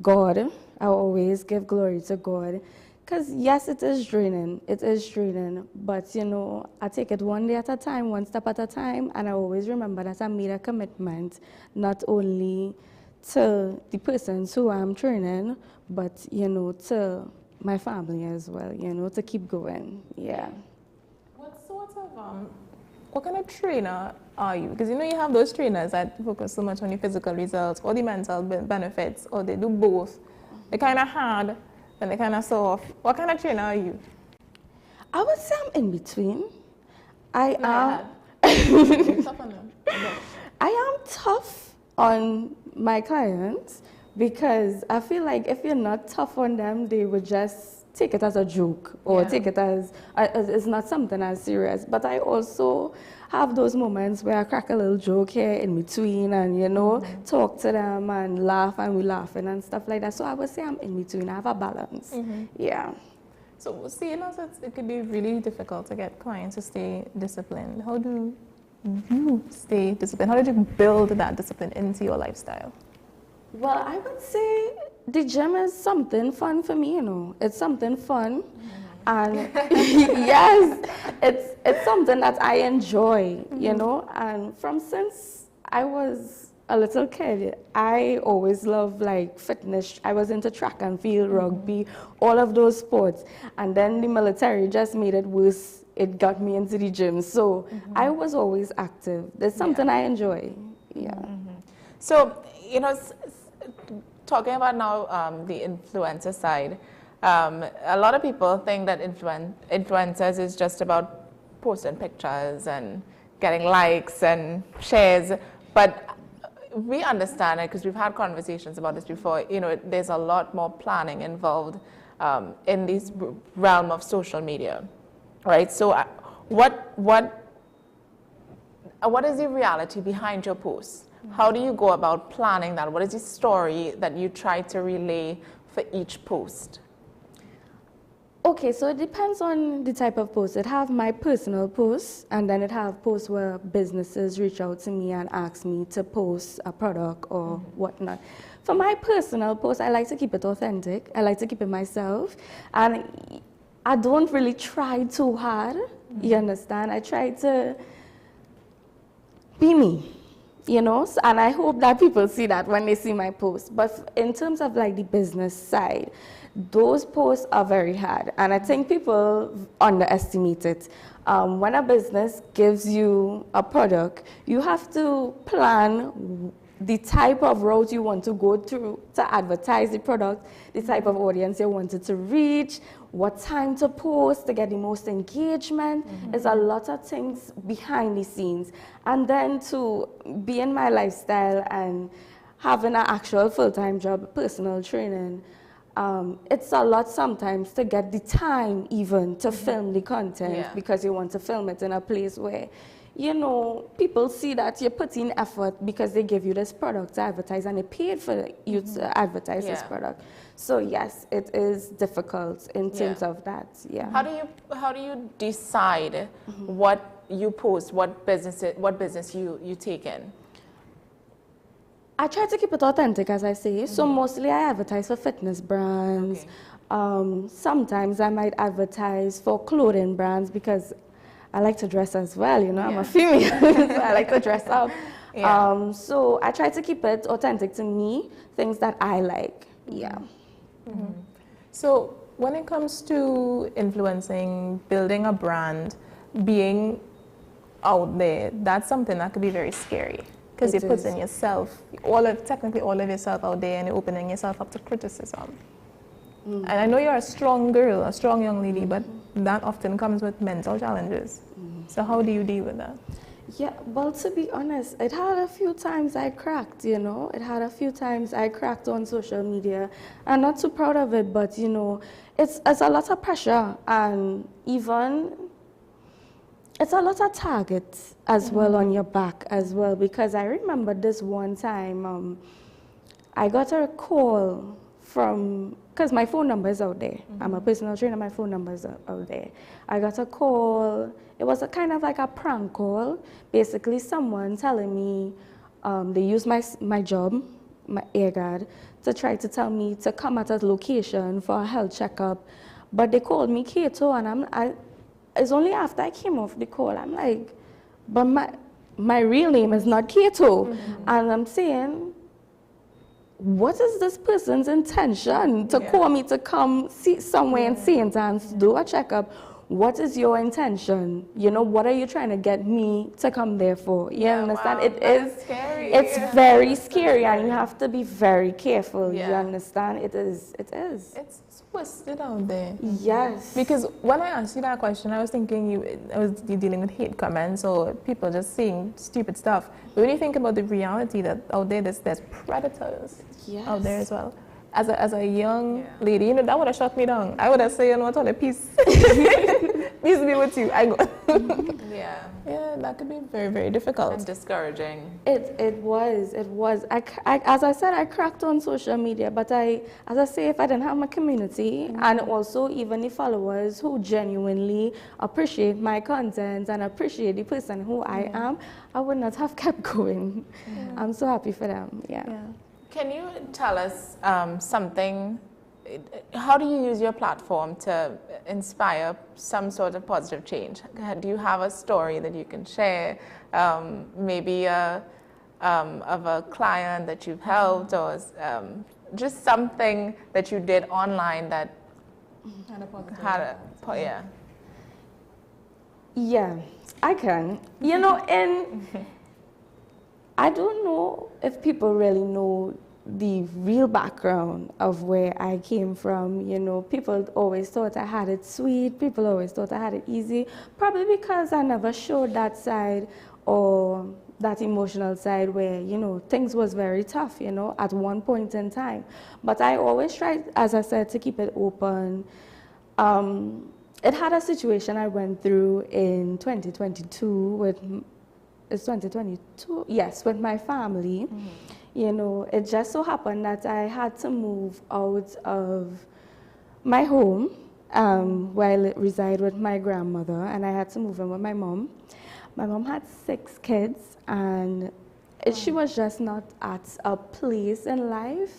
God, I always give glory to God. Because yes, it is draining, but I take it one day at a time, one step at a time, and I always remember that I made a commitment, not only to the persons who I'm training, but, to my family as well, to keep going, What kind of trainer are you? Because you have those trainers that focus so much on the physical results or the mental benefits, or they do both. They're kind of hard and they're kind of soft. What kind of trainer are you? I would say I'm in between. I am tough on my clients because I feel like if you're not tough on them, they would just take it as a joke or take it as it's not something as serious. But I also have those moments where I crack a little joke here in between and, talk to them and laugh, and we laughing and stuff like that. So I would say I'm in between. I have a balance. So seeing as it could be really difficult to get clients to stay disciplined, how do you stay disciplined? How did you build that discipline into your lifestyle? Well, I would say the gym is something fun for me, It's something fun. And yes, it's something that I enjoy, And since I was a little kid, I always loved fitness. I was into track and field, rugby, all of those sports. And then the military just made it worse. It got me into the gym. So I was always active. There's something I enjoy. So, talking about now the influencer side, a lot of people think that influencers is just about posting pictures and getting likes and shares, but we understand it because we've had conversations about this before. There's a lot more planning involved in this realm of social media, right? So, what is the reality behind your posts? How do you go about planning that? What is the story that you try to relay for each post? Okay, so it depends on the type of post. It have my personal posts, and then it have posts where businesses reach out to me and ask me to post a product or whatnot. For my personal post, I like to keep it authentic. I like to keep it myself. And I don't really try too hard, you understand? I try to be me. you know, and I hope that people see that when they see my posts. But in terms of like the business side, those posts are very hard, and I think people underestimate it. When a business gives you a product, you have to plan the type of route you want to go through to advertise the product, the type of audience you wanted to reach, what time to post to get the most engagement. There's a lot of things behind the scenes. And then to be in my lifestyle and having an actual full-time job, personal training, it's a lot sometimes to get the time even to film the content because you want to film it in a place where, you know, people see that you're putting effort because they give you this product to advertise and they paid for you to advertise this product. So yes, it is difficult in terms of that. Yeah. How do you decide what you post, what business you take in? I try to keep it authentic, as I say. So mostly I advertise for fitness brands. Sometimes I might advertise for clothing brands because I like to dress as well, you know, I'm a female, so I like to dress up. So I try to keep it authentic to me, things that I like, So when it comes to influencing, building a brand, being out there, that's something that could be very scary because you're putting yourself, technically all of yourself out there, and you're opening yourself up to criticism. And I know you're a strong girl, a strong young lady, but that often comes with mental challenges. So how do you deal with that? Yeah, well, to be honest, it had a few times I cracked, you know. It had a few times I cracked on social media. I'm not too proud of it, but, you know, it's a lot of pressure, and even it's a lot of targets as well on your back as well, because I remember this one time I got a call from, because my phone number is out there. I'm a personal trainer, my phone number is out there. I got a call, it was a kind of like a prank call, basically someone telling me they used my job, my air guard, to try to tell me to come at a location for a health checkup, but they called me Kato, and it's only after I came off the call, I'm like, but my real name is not Kato. And I'm saying, what is this person's intention to call me to come see somewhere in St. Anne's to do a checkup? What is your intention? You know, what are you trying to get me to come there for? You understand? Wow, it's scary. It's very scary, and you have to be very careful. You understand? It is. It's twisted out there. Yes. Because when I asked you that question, I was thinking you dealing with hate comments or people just saying stupid stuff. But when you think about the reality that out there, there's predators out there as well. As a young lady, you know, that would have shut me down. I would have said, you know what, on a peace. Peace be with you. I go. Yeah, that could be very, very difficult. And discouraging. It was. As I said, I cracked on social media, but as I say, if I didn't have my community and also even the followers who genuinely appreciate my content and appreciate the person who I am, I would not have kept going. I'm so happy for them. Can you tell us something? How do you use your platform to inspire some sort of positive change? Do you have a story that you can share? Maybe of a client that you've helped, or just something that you did online that Yeah, I can. You know, I don't know if people really know the real background of where I came from. You know, people always thought I had it sweet. People always thought I had it easy, probably because I never showed that side or that emotional side where, you know, things was very tough, you know, at one point in time. But I always tried, as I said, to keep it open. It had a situation I went through in 2022 with, it's 2022? Yes, with my family. You know, it just so happened that I had to move out of my home where I reside with my grandmother, and I had to move in with my mom. My mom had 6 kids, and she was just not at a place in life.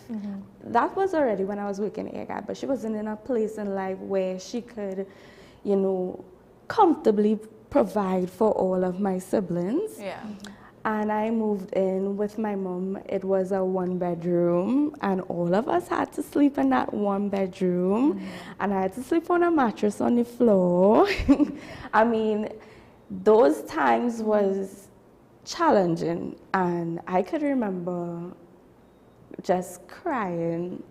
That was already when I was working at Airguard, but she wasn't in a place in life where she could, you know, comfortably provide for all of my siblings. And I moved in with my mom. It was a 1-bedroom, and all of us had to sleep in that 1-bedroom. And I had to sleep on a mattress on the floor. I mean, those times was challenging, and I could remember just crying,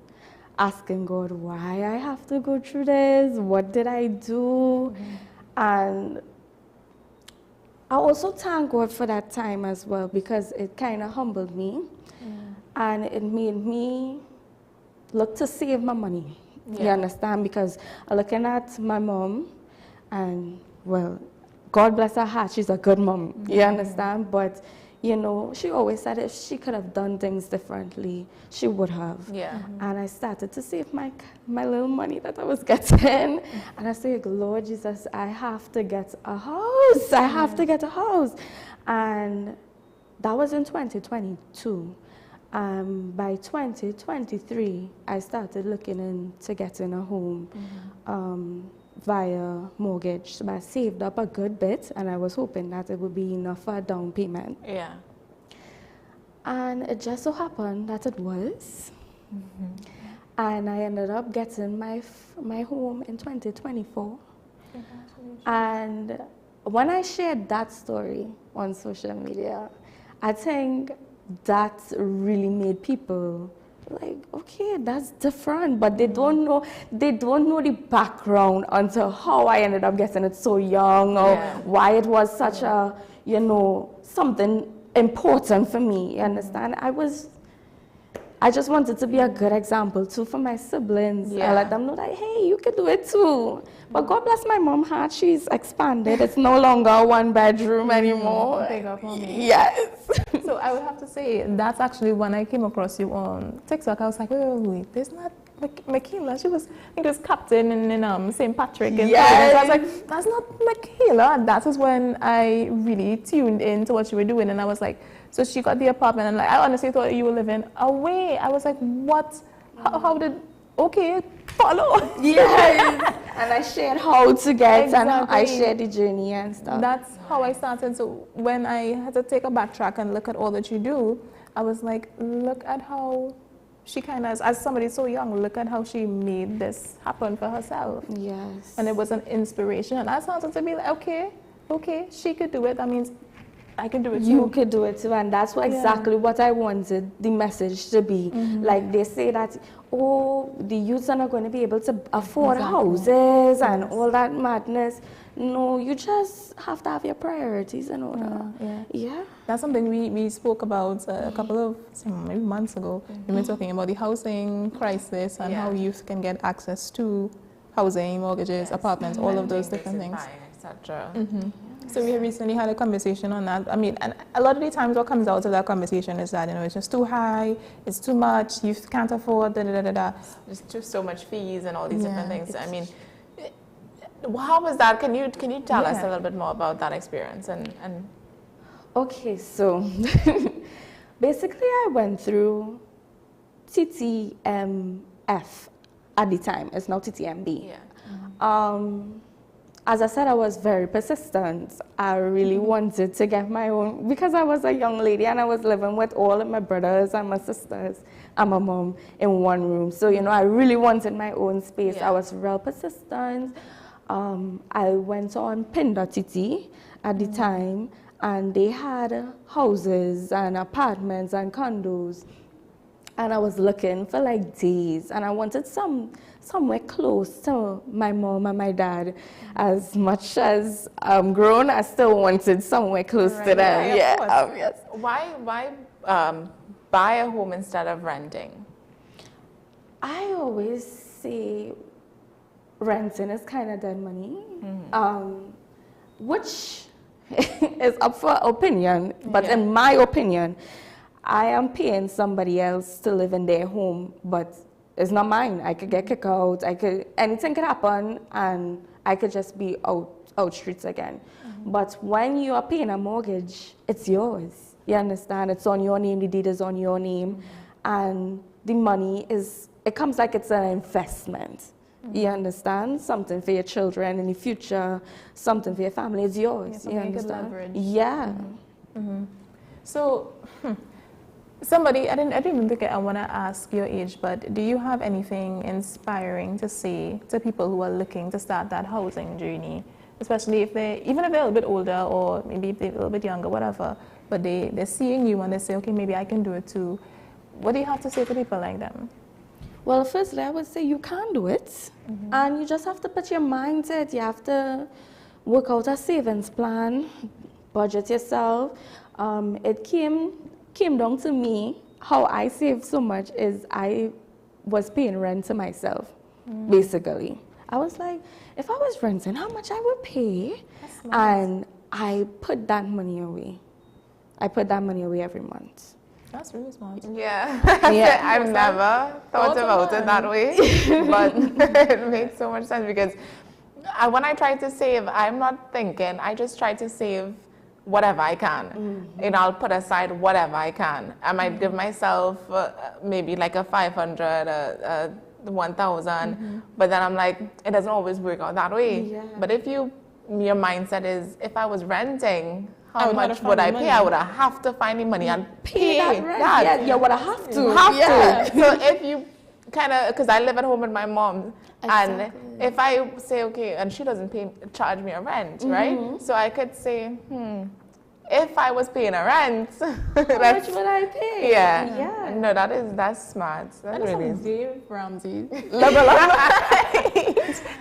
asking God why I have to go through this, what did I do? And I also thank God for that time as well, because it kind of humbled me, and it made me look to save my money. You understand? Because I'm looking at my mom, and well, God bless her heart, she's a good mom. You understand? But you know, she always said if she could have done things differently, she would have. And I started to save my little money that I was getting. And I said, Lord Jesus, I have to get a house. I have to get a house. And that was in 2022. By 2023, I started looking into getting a home via mortgage. So I saved up a good bit, and I was hoping that it would be enough for a down payment. And it just so happened that it was. And I ended up getting my home in 2024. And when I shared that story on social media, I think that really made people like, okay, that's different, but they don't know the background onto how I ended up getting it so young, or why it was such a, you know, something important for me. You understand? I just wanted to be a good example too for my siblings. I let them know that, hey, you can do it too. But God bless my mom's heart, she's expanded. It's no longer a 1-bedroom anymore. Big up on me. Yes. So I would have to say, that's actually when I came across you on TikTok. I was like, wait, there's not Michaela. She was, I think it was captain in St. Patrick. And I was like, that's not Michaela. And that is when I really tuned into what you were doing. And I was like, so she got the apartment, and like, I honestly thought you were living away. I was like, what? How did, okay, follow. Yes. And I shared how to get, and I shared the journey and stuff. That's how I started. So when I had to take a backtrack and look at all that you do, I was like, look at how she kind of, as somebody so young, look at how she made this happen for herself. Yes. And it was an inspiration. And I started to be like, okay, she could do it. That means I can do it too. You could do it too, and that's exactly what I wanted the message to be. Like they say that, oh, the youths are not going to be able to afford houses and all that madness. No, you just have to have your priorities in order. That's something we spoke about a couple of maybe months ago. We were talking about the housing crisis and how youth can get access to housing, mortgages, apartments, all of those different things. Etc. So we have recently had a conversation on that. I mean, and a lot of the times what comes out of that conversation is that, you know, it's just too high, it's too much, you can't afford, There's just so much fees and all these different things. I mean, how was that? Can you tell us a little bit more about that experience? And Okay, so basically I went through TTMF at the time. It's now TTMB. As I said, I was very persistent. I really wanted to get my own, because I was a young lady and I was living with all of my brothers and my sisters and my mom in one room. So, you know, I really wanted my own space. I was real persistent. I went on Pin.TT at the time, and they had houses and apartments and condos. And I was looking for like days, and I wanted somewhere close to my mom and my dad. As much as I'm grown, I still wanted somewhere close to them. Yes. Why buy a home instead of renting? I always say renting is kind of dead money, which is up for opinion. But in my opinion, I am paying somebody else to live in their home, but it's not mine. I could get kicked out. Anything could happen, and I could just be out streets again. But when you are paying a mortgage, it's yours. You understand? It's on your name. The deed is on your name, and the money it comes like it's an investment. You understand? Something for your children in the future, something for your family. It's yours. You understand? Leverage. Yeah. So, somebody, I didn't even think I want to ask your age, but do you have anything inspiring to say to people who are looking to start that housing journey, especially if even if they're a little bit older or maybe if they're a little bit younger, whatever, but they're seeing you and they say, okay, maybe I can do it too. What do you have to say to people like them? Well, firstly, I would say you can do it, and you just have to put your mindset. You have to work out a savings plan, budget yourself. It came down to me. How I saved so much is I was paying rent to myself, basically. I was like, if I was renting, how much I would pay? And I put that money away. I put that money away every month. That's really smart. Yeah. Yeah. I've never thought about it that way, but it makes so much sense because when I try to save, I'm not thinking, I just try to save whatever I can. And I'll put aside whatever I can. I might give myself maybe like a 500, 1,000, but then I'm like, it doesn't always work out that way. Yeah. But if your mindset is, if I was renting, how much would I pay? I would have to find the money and pay that rent. Yeah, you would have to. So if you kind of, because I live at home with my mom, and if I say, okay, and she doesn't charge me a rent, right? So I could say, if I was paying a rent, how much would I pay? Yeah. No, that's smart. That's really Dave Ramsey level up.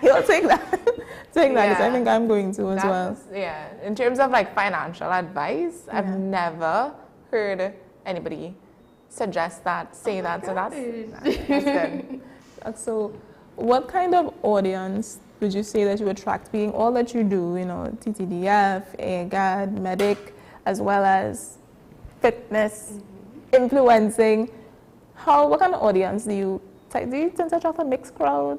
He'll take that. Take that, because I think I'm going to as well. Yeah. In terms of like financial advice, I've never heard anybody suggest that, say that. So that's good. So, what kind of audience would you say that you attract, being all that you do, you know, TTDF, AGAD, medic, as well as fitness, influencing? What kind of audience do you tend to attract? A mixed crowd?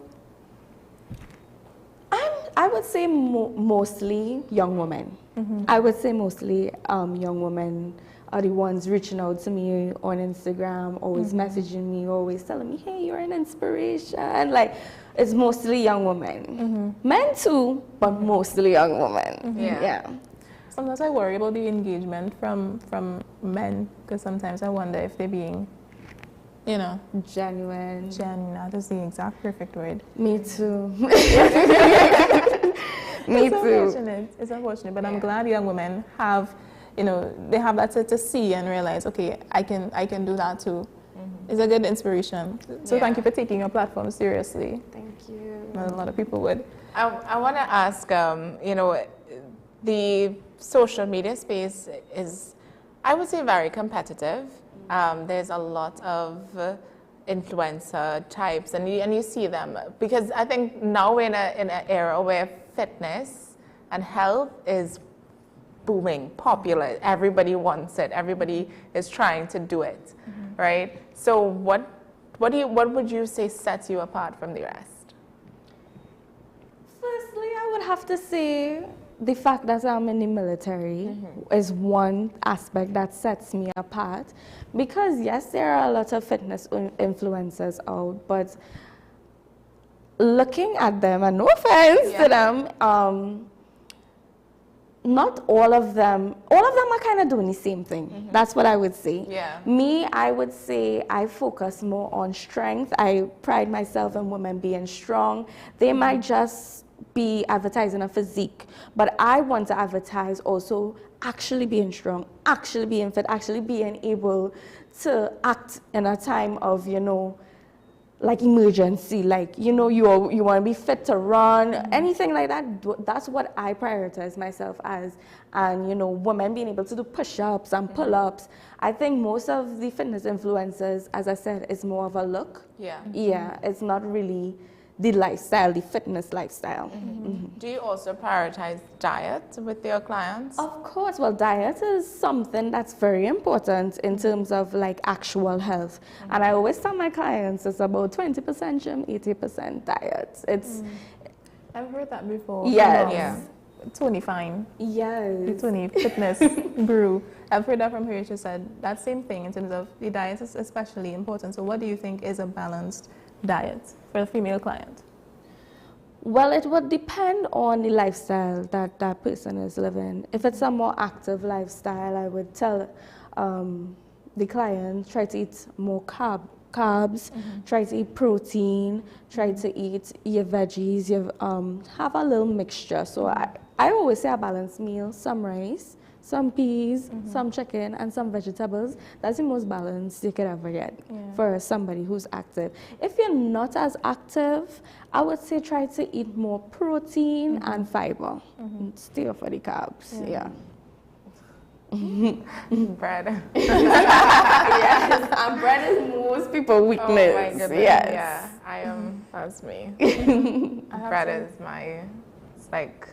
I would say mostly young women. I would say mostly young women are the ones reaching out to me on Instagram, always messaging me, always telling me, hey, you're an inspiration. Like, it's mostly young women. Men too, but mostly young women. Yeah. Sometimes I worry about the engagement from men, because sometimes I wonder if they're being, you know, genuine. That is the exact perfect word. Me too. It's unfortunate, but I'm glad young women have, you know, they have that to see and realize, okay, I can do that too. It's a good inspiration. So thank you for taking your platform seriously. Thank you. A lot of people would. I want to ask, you know, the social media space is, I would say, very competitive. There's a lot of influencer types, and you see them, because I think now we're in an era where fitness and health is booming, popular. Everybody wants it. Everybody is trying to do it, right? So what would you say sets you apart from the rest? Firstly, I would have to say the fact that I'm in the military is one aspect that sets me apart, because yes, there are a lot of fitness influencers out, but looking at them, and no offense to them, not all of them are kind of doing the same thing. That's what I would say. Me, I would say I focus more on strength. I pride myself in women being strong. They might just be advertising a physique, but I want to advertise also actually being strong, actually being fit, actually being able to act in a time of, you know, like emergency, like, you know, you want to be fit to run, anything like that. That's what I prioritize myself as. And, you know, women being able to do push-ups and pull-ups. I think most of the fitness influencers, as I said, is more of a look. Yeah, it's not really the lifestyle, the fitness lifestyle. Do you also prioritize diet with your clients? Of course. Well, diet is something that's very important in terms of like actual health. And I always tell my clients it's about 20% gym, 80% diet. It's. I've heard that before. Yes. Tony Fine. Yes. Tony Fitness Brew. I've heard that from her. She said that same thing in terms of the diet is especially important. So what do you think is a balanced diet for a female client? Well, it would depend on the lifestyle that that person is living. If it's a more active lifestyle, I would tell the client, try to eat more carbs, try to eat protein, try to eat your veggies, have a little mixture. So I always say a balanced meal, some rice, some peas, some chicken, and some vegetables. That's the most balanced you could ever get for somebody who's active. If you're not as active, I would say try to eat more protein and fiber. Stay off of the carbs, Bread. Yes, and bread is most people's weakness. Oh my goodness. Yes. Yeah, I am, that's me. Bread is my, it's like,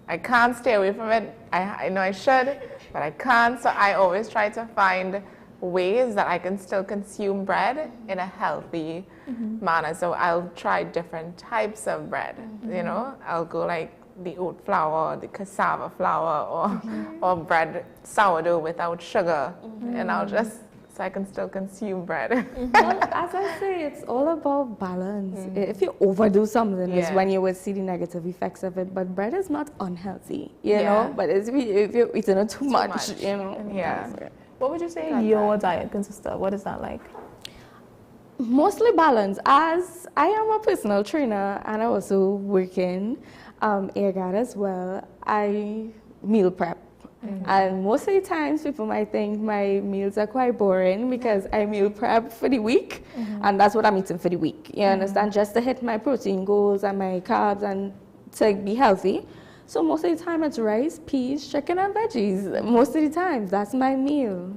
I can't stay away from it. I know I should, but I can't. So I always try to find ways that I can still consume bread in a healthy manner. So I'll try different types of bread. You know, I'll go like the oat flour, the cassava flour, or bread sourdough without sugar, and I'll just so I can still consume bread. Well, as I say, it's all about balance. If you overdo something, is when you would see the negative effects of it. But bread is not unhealthy, you know. But if you're eating it too much, you know. Yeah. What would you say your diet consists of? What is that like? Mostly balance. As I am a personal trainer and I also work in AirGuard as well, I meal prep. And most of the times people might think my meals are quite boring because I meal prep for the week and that's what I'm eating for the week. You understand? Just to hit my protein goals and my carbs and to be healthy. So most of the time it's rice, peas, chicken and veggies. Most of the times that's my meal.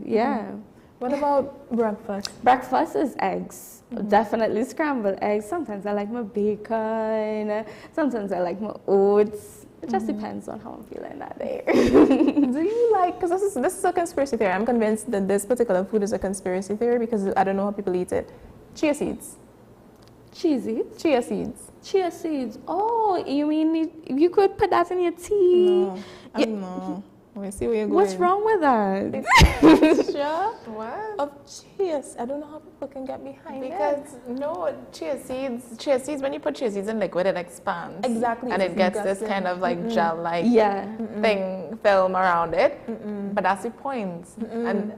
What about breakfast? Breakfast is eggs. Definitely scrambled eggs. Sometimes I like my bacon. Sometimes I like my oats. It just depends on how I'm feeling that day. Do you like, because this is a conspiracy theory. I'm convinced that this particular food is a conspiracy theory because I don't know how people eat it. Chia seeds. Chia seeds? Chia seeds. Chia seeds. Oh, you mean you could put that in your tea? No, I don't know. Let me see where you're going. What's wrong with that? Sure. What? Of chia. I don't know how people can get behind it. Because no, chia seeds, when you put chia seeds in liquid, it expands. Exactly. And it gets this kind of like gel-like film around it. But that's the point. And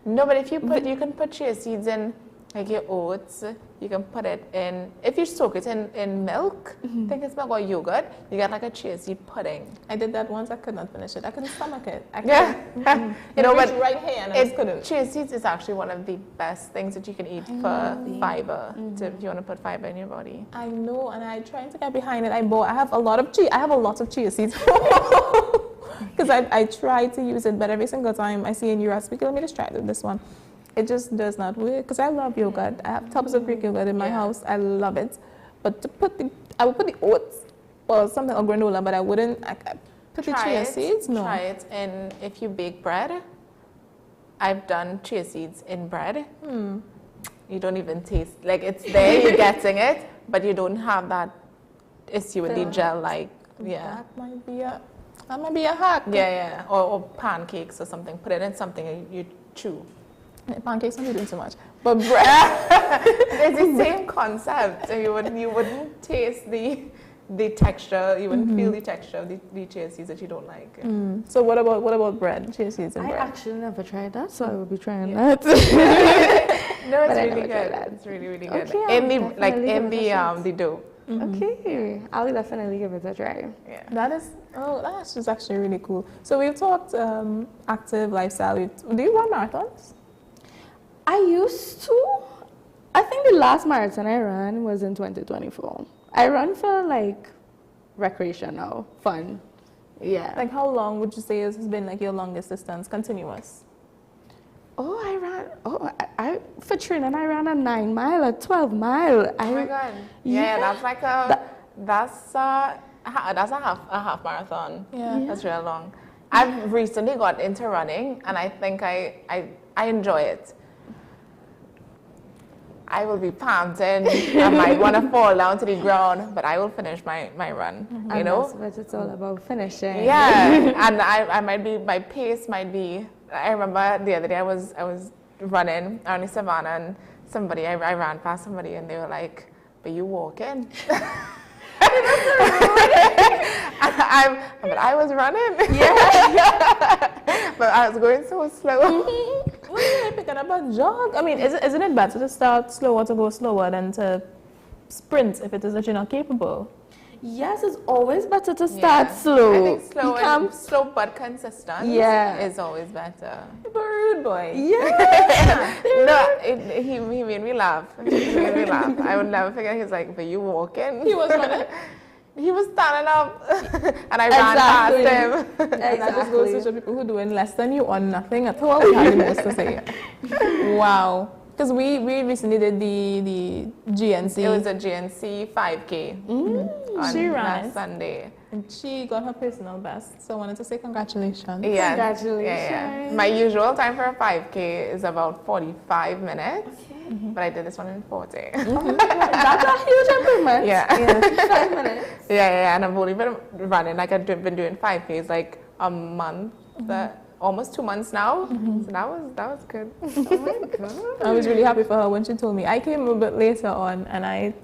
no, but if you can put chia seeds in like your oats, you can put it in, if you soak it in milk, I think it's milk or yogurt, you get like a chia seed pudding. I did that once, I could not finish it. I couldn't stomach it. You know, but right here and I just couldn't. Chia seeds is actually one of the best things that you can eat for fiber, if you want to put fiber in your body. I know, and I tried to get behind it. I have a lot of chia seeds. Because I try to use it, but every single time I see a new recipe, let me just try this one. It just does not work because I love yogurt. I have tubs of Greek yogurt in my house. I love it. But to I would put the oats or something or granola, but I wouldn't put the chia seeds. No. Try it in if you bake bread. I've done chia seeds in bread. You don't even taste like it's there. You're getting it, but you don't have that issue with the gel. Like that might be a hack. Or pancakes or something. Put it in something you chew. Pancakes, I'm doing too much. But bread, it's the same concept. You wouldn't taste the texture. You wouldn't feel the texture of the chia seeds that you don't like. So what about bread? Chia seeds and bread. I actually never tried that, so I will be trying that. No, it's really good. It's really, really good. Okay, in the dough. Okay, I'll definitely give it a try. Yeah. That's just actually really cool. So we've talked active lifestyle. Do you run marathons? I used to. I think the last marathon I ran was in 2024. I run for like recreational, fun. Yeah. Like how long would you say has been like your longest distance, continuous? I for training I ran a 9 mile, a 12 mile. Oh my God. Yeah, that's like that's a half marathon. Yeah. That's real long. I've recently got into running and I think I enjoy it. I will be panting. I might want to fall down to the ground, but I will finish my run. You know, that's what it's all about, finishing. Yeah, and I might be, my pace might be. I remember the other day I was running on the savannah and I ran past somebody and they were like, "But you walking?" But I was running. Yeah. But I was going so slow. Well, you're picking up a jog. I mean, isn't it better to start slower to go slower than to sprint if it is that you're not capable? Yes, it's always better to start slow. I think slow but consistent is always better. Rude boy. Yeah. No, he made me laugh. He made me laugh. I would never forget. He was like, "But you walking?" He was running. He was standing up, and I ran past him. And that just goes to show people who are doing less than you or nothing at all. We have the most to say. Wow. Because we recently did the GNC. It was a GNC 5K on she ran last Sunday. And she got her personal best. So I wanted to say congratulations. Yes. Congratulations. Yeah. My usual time for a 5K is about 45 minutes. Okay. But I did this one in 40. That's a huge improvement. Yeah. 5 minutes. Yeah. And I've only been running, like I've been doing 5Ks like a month. Almost 2 months now. So that was good. Oh my God. I was really happy for her when she told me. I came a bit later on and I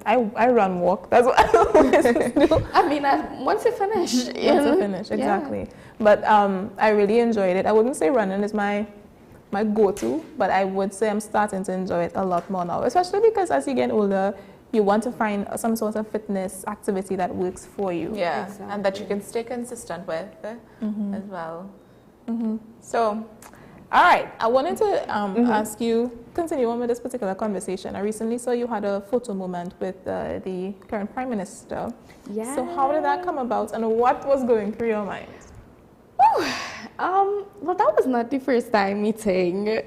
run walk. That's what I always do. I mean, once you finish. Once you finish, exactly. Yeah. But I really enjoyed it. I wouldn't say running is my go-to, but I would say I'm starting to enjoy it a lot more now, especially because as you get older, you want to find some sort of fitness activity that works for you. Yeah, exactly. And that you can stay consistent with as well. So, all right, I wanted to ask you, continue on with this particular conversation. I recently saw you had a photo moment with the current Prime Minister. Yeah. So how did that come about and what was going through your mind? Well, that was not the first time meeting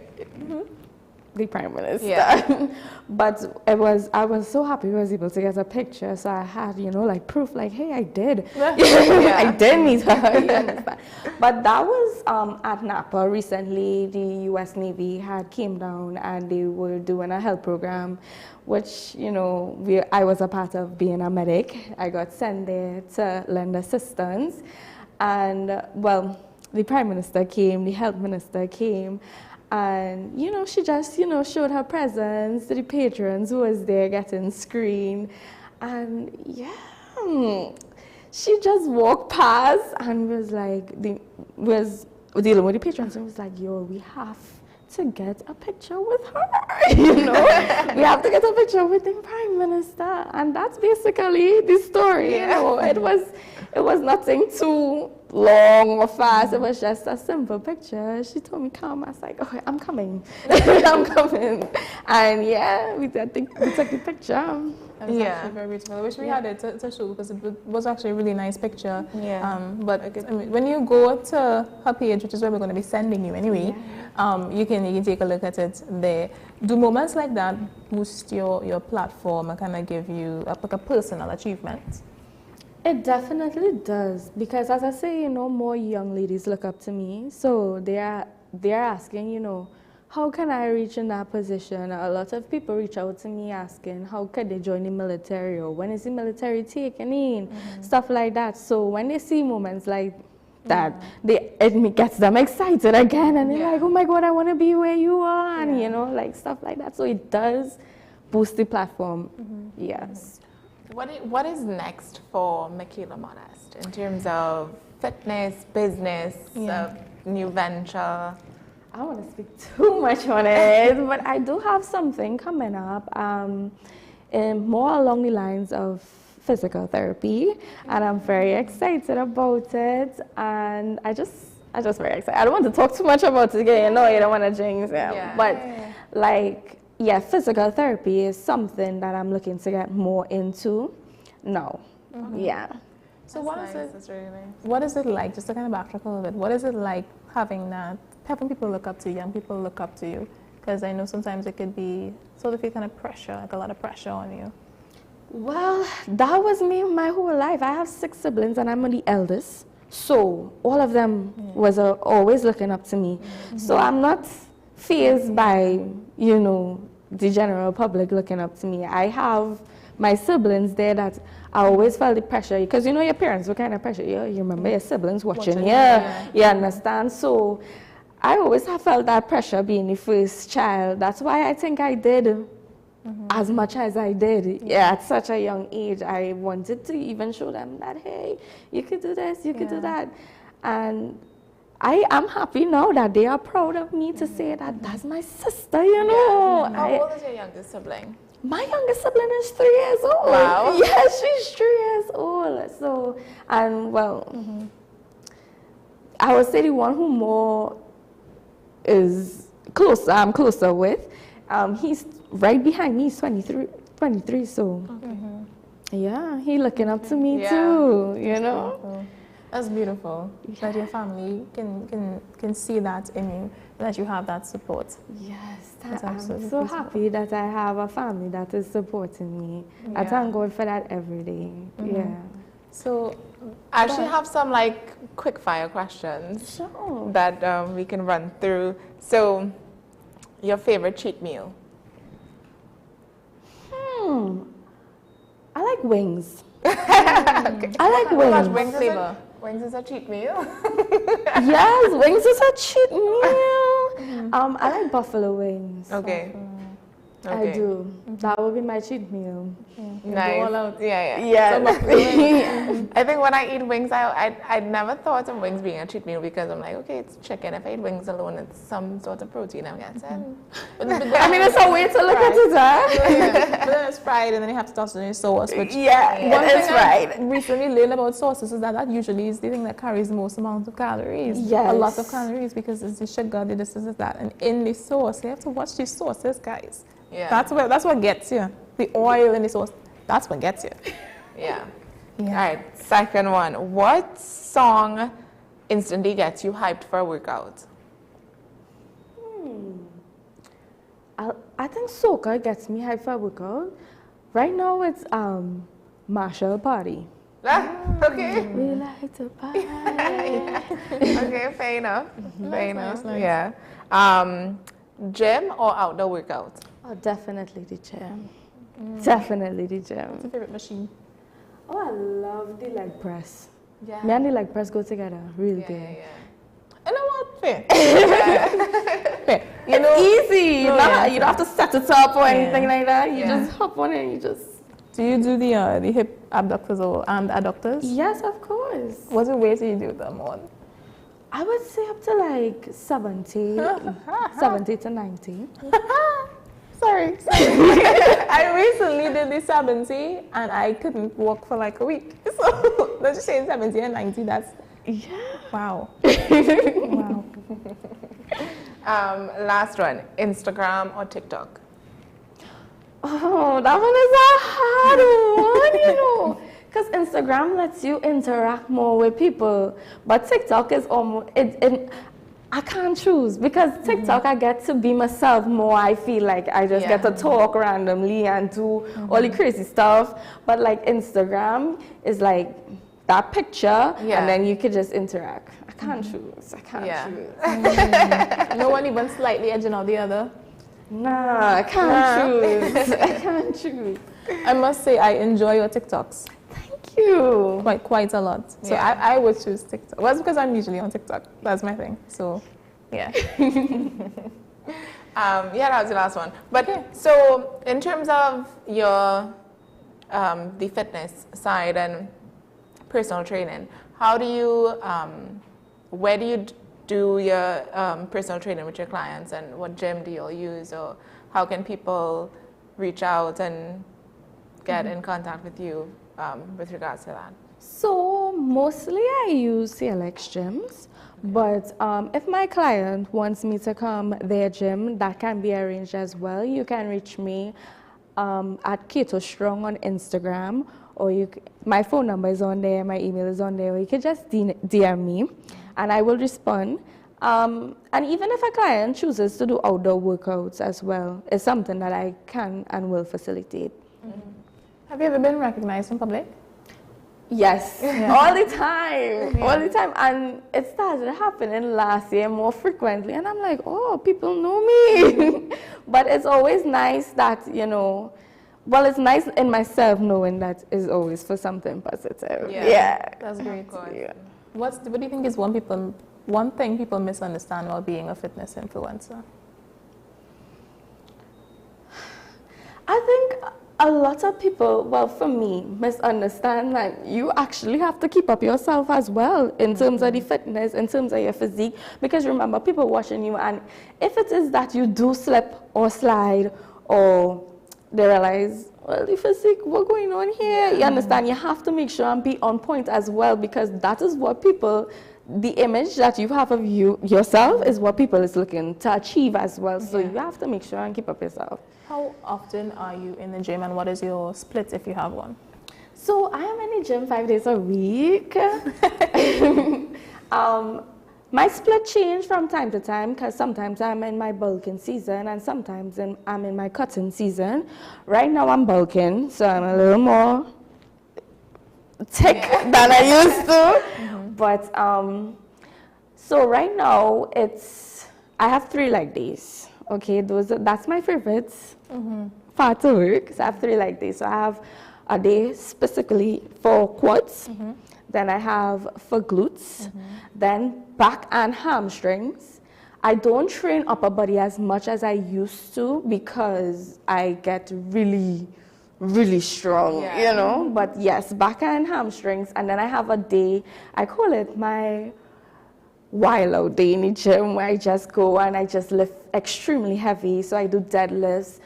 the Prime Minister. Yeah. But I was so happy I was able to get a picture. So I had, like proof, like, hey, I did. I did meet her. You understand? But that was at Napa recently. The U.S. Navy had came down and they were doing a health program, which, I was a part of being a medic. I got sent there to lend assistance. And, well, the Prime Minister came, the Health Minister came, and, she just, showed her presence to the patrons who was there getting screened. And, she just walked past and was like, was dealing with the patrons and was like, yo, we have to get a picture with her, we have to get a picture with the Prime Minister. And that's basically the story, It was nothing too long or fast. It was just a simple picture. She told me, come. I was like, okay, I'm coming. I'm coming. And we took the picture. It was actually very beautiful. I wish we had it to show because it was actually a really nice picture. Yeah. But I mean, when you go to her page, which is where we're going to be sending you anyway, you can take a look at it there. Do moments like that boost your platform and kind of give you a personal achievement? It definitely does, because as I say, more young ladies look up to me. So they're asking, how can I reach in that position? A lot of people reach out to me asking, how could they join the military, or when is the military taken in? Stuff like that. So when they see moments like that, it gets them excited again, and they're like, oh my God, I want to be where you are, and like stuff like that. So it does boost the platform. Yes. What is next for Michaela Modest in terms of fitness, business, new venture? I don't want to speak too much on it, but I do have something coming up, more along the lines of physical therapy, and I'm very excited about it. And I just very excited. I don't want to talk too much about it again. I don't want to jinx it, but physical therapy is something that I'm looking to get more into now. So what is it like, just to kind of backtrack a little bit, what is it like having people look up to you, young people look up to you? Because I know sometimes it could be sort of feel kind of pressure, like a lot of pressure on you. Well, that was me my whole life. I have 6 siblings and I'm the eldest. So all of them was always looking up to me. So I'm not fazed by, the general public looking up to me. I have my siblings there that I always felt the pressure, because your parents were kind of pressure. You remember your siblings watching you understand? So I always have felt that pressure being the first child. That's why I think I did as much as I did. Yeah, at such a young age, I wanted to even show them that, hey, you could do this, you could do that. And I am happy now that they are proud of me to say that that's my sister, you know. How old is your youngest sibling? My youngest sibling is 3 years old. Wow. Yes, she's 3 years old. So, and well, I would say the one who more is closer, I'm closer with, he's right behind me, he's 23, so yeah, he looking up to me too, you know. Beautiful. That's beautiful that your family can see that in you, that you have that support. Yes, That's I'm absolutely so beautiful. happy that I have a family that is supporting me. I thank God for that every day. Yeah. So I actually have some like quick fire questions that we can run through. So, your favorite cheat meal? I like wings. Okay. I like How wings. much wing flavor? Wings is a cheat meal. Yes, wings is a cheat meal. I like buffalo wings. Okay. I do. That would be my cheat meal. Nice. Go all out. Yeah. Yeah. So buffalo wings. I think when I eat wings, I never thought of wings being a cheat meal because I'm like, okay, it's chicken. If I eat wings alone, it's some sort of protein, I'm guessing. I mean, it's a way to look at it, huh? But then it's fried and then you have to toss it in your sauce. Which One thing right. I recently learned about sauces is that usually is the thing that carries the most amount of calories. Yes. A lot of calories because it's the sugar, the this, that. And in the sauce, you have to watch the sauces, guys. Yeah. That's what gets you. The oil in the sauce, that's what gets you. Yeah. All right, second one. What song instantly gets you hyped for a workout? I think soca gets me hyped for a workout. Right now it's Marshall Party. Okay. We like to party. Okay, fair enough. Fair enough. nice. Yeah. Gym or outdoor workout? Oh, definitely the gym. Definitely the gym. What's your favorite machine? Oh, I love the leg press. Yeah. Me and the leg press go together really good. You know what? Fair. Fair. You know, easy. No, You don't have to set it up or anything like that. You just hop on it and you just... Do you do the hip abductors or arm adductors? Yes, of course. What weight do you do them on? I would say up to like 70, 70 to 90. Sorry. I recently did the 70 and I couldn't walk for like a week. So let's just say 70 and 90, that's... Wow. Wow. Last one. Instagram or TikTok? Oh, that one is a hard one, you know. Because Instagram lets you interact more with people. But TikTok is almost... I can't choose because TikTok I get to be myself more. I feel like I just get to talk randomly and do all the crazy stuff. But like Instagram is like that picture and then you could just interact. I can't choose. I can't choose. No one even slightly edging out the other? Nah, I can't choose. I can't choose. I must say I enjoy your TikToks. Thank you. Quite a lot. So I would choose TikTok. Well, it's because I'm usually on TikTok. That's my thing. So, yeah. That was the last one. But so in terms of your the fitness side and personal training, how do you where do you do your personal training with your clients, and what gym do you all use, or how can people reach out and get in contact with you with regards to that? So mostly I use CLX gyms, but if my client wants me to come their gym, that can be arranged as well. You can reach me at Keto Strong on Instagram, or my phone number is on there, my email is on there, or you can just DM me and I will respond. And even if a client chooses to do outdoor workouts as well, it's something that I can and will facilitate. Have you ever been recognized in public? Yes, all the time, all the time. And it started happening last year more frequently. And I'm like, oh, people know me. But it's always nice that, you know, well, it's nice in myself knowing that it's always for something positive. That's great. What do you think is one thing people misunderstand about being a fitness influencer? I think a lot of people, well, for me, misunderstand that you actually have to keep up yourself as well in terms of the fitness, in terms of your physique. Because remember, people watching you, and if it is that you do slip or slide, or they realize, well, the physique, what's going on here? You understand? You have to make sure and be on point as well, because that is what people, the image that you have of yourself is what people is looking to achieve as well. So you have to make sure and keep up yourself. How often are you in the gym, and what is your split if you have one? So I am in the gym 5 days a week. My split change from time to time because sometimes I'm in my bulking season and sometimes I'm in my cutting season. Right now I'm bulking, so I'm a little more thick than I used to. But so right now I have 3 leg days. Okay, that's my favorites. Part to work. So I have 3 leg days. So I have a day specifically for quads. Then I have for glutes, then back and hamstrings. I don't train upper body as much as I used to because I get really, really strong, you know. But yes, back and hamstrings. And then I have a day, I call it my wild out day in the gym, where I just go and I just lift extremely heavy. So I do deadlifts.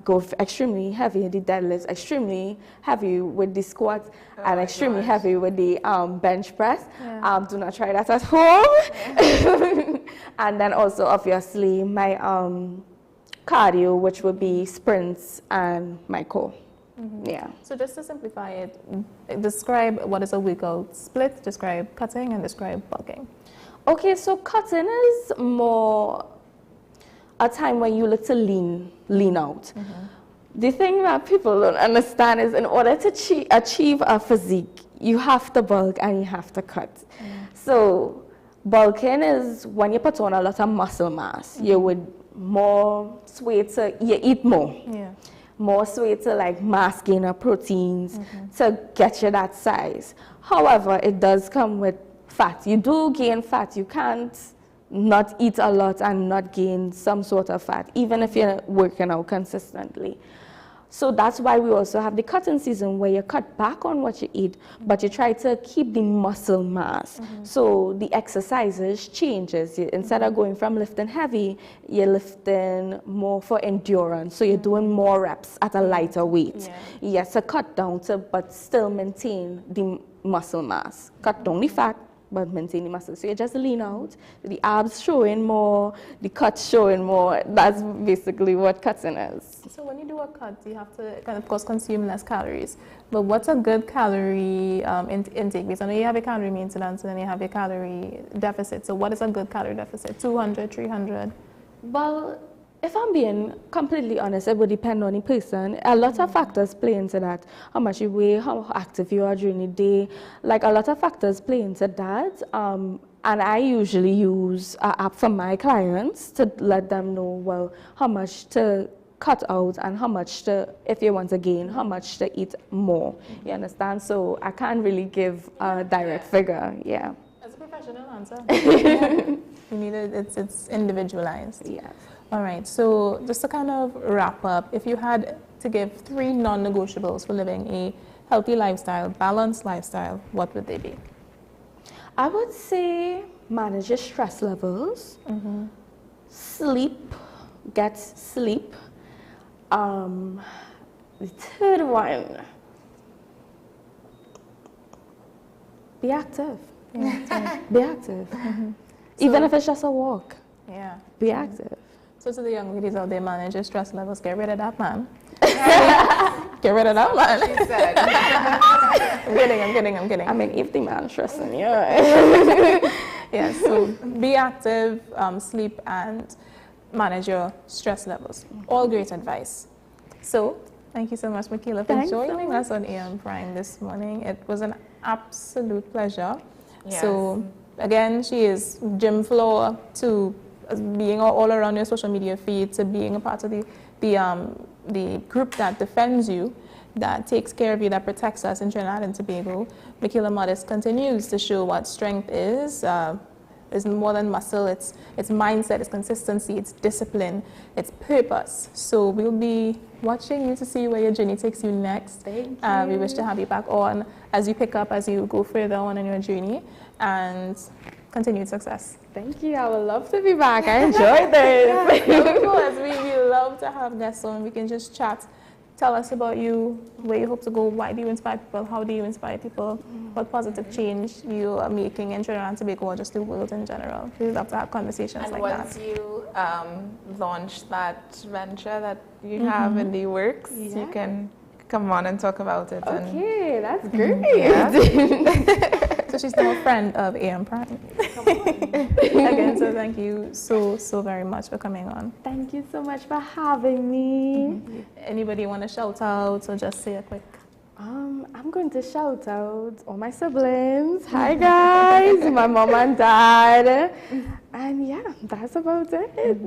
Go extremely heavy in the deadlifts, extremely heavy with the squats, and extremely heavy with the bench press. Do not try that at home. And then also, obviously, my cardio, which would be sprints and my core. Yeah. So just to simplify it, describe what is a workout split, describe cutting, and describe bulking. Okay, so cutting is more a time when you look to lean out. The thing that people don't understand is in order to achieve a physique, you have to bulk and you have to cut. So bulking is when you put on a lot of muscle mass. You would more sway to, you eat more. More sway to like mass gainer proteins to get you that size. However, it does come with fat. You do gain fat. You can't not eat a lot and not gain some sort of fat, even if you're working out consistently. So that's why we also have the cutting season where you cut back on what you eat, but you try to keep the muscle mass. So the exercises changes. Instead of going from lifting heavy, you're lifting more for endurance. So you're doing more reps at a lighter weight. Yes, so cut down but still maintain the muscle mass. Cut down the fat, but maintain the muscle. So you just lean out, the abs showing more, the cut showing more. That's basically what cutting is. So when you do a cut, you have to, of course, consume less calories. But what's a good calorie intake? Because I know you have a calorie maintenance and then you have a calorie deficit. So what is a good calorie deficit? 200, 300? Well, if I'm being completely honest, it would depend on the person. A lot of factors play into that. How much you weigh, how active you are during the day. Like a lot of factors play into that. And I usually use an app for my clients to let them know, well, how much to cut out and how much to, if you want to gain, how much to eat more. You understand? So I can't really give a direct figure. Yeah. That's a professional answer. You need it, it's individualized. Yes. All right, so just to kind of wrap up, if you had to give 3 non-negotiables for living a healthy lifestyle, balanced lifestyle, what would they be? I would say manage your stress levels, sleep, get sleep. The third one, be active. Be active. Even if it's just a walk. Be active. So to the young ladies out there, manage your stress levels. Get rid of that man. Get rid of that man. She said. I'm kidding. I mean, if the man stressing you. Yes, so be active, sleep, and manage your stress levels. All great advice. So thank you so much, Michaela, for joining us on AM Prime this morning. It was an absolute pleasure. Yes. So again, she is gym floor to being all around your social media feed, to being a part of the group that defends you, that takes care of you, that protects us in Trinidad and Tobago. Michaela Modest continues to show what strength is, It's more than muscle. It's mindset, it's consistency, it's discipline, it's purpose. So we'll be watching you to see where your journey takes you next. Thank you. We wish to have you back on as you pick up, as you go further on in your journey, and continued success. Thank you. I would love to be back. I enjoyed this. Of course, we love to have guests on. We can just chat. Tell us about you, where you hope to go, why do you inspire people, how do you inspire people, what positive change you are making in Trinidad and Tobago or just the world in general. We love to have conversations like that. And once you launch that venture that you have in the works, you can come on and talk about it. Okay, that's great. Yeah. So she's now a friend of AM Prime. Again, so thank you so very much for coming on. Thank you so much for having me. Anybody want to shout out or just say a quick? I'm going to shout out all my siblings. Hi guys, my mom and dad. And yeah, that's about it.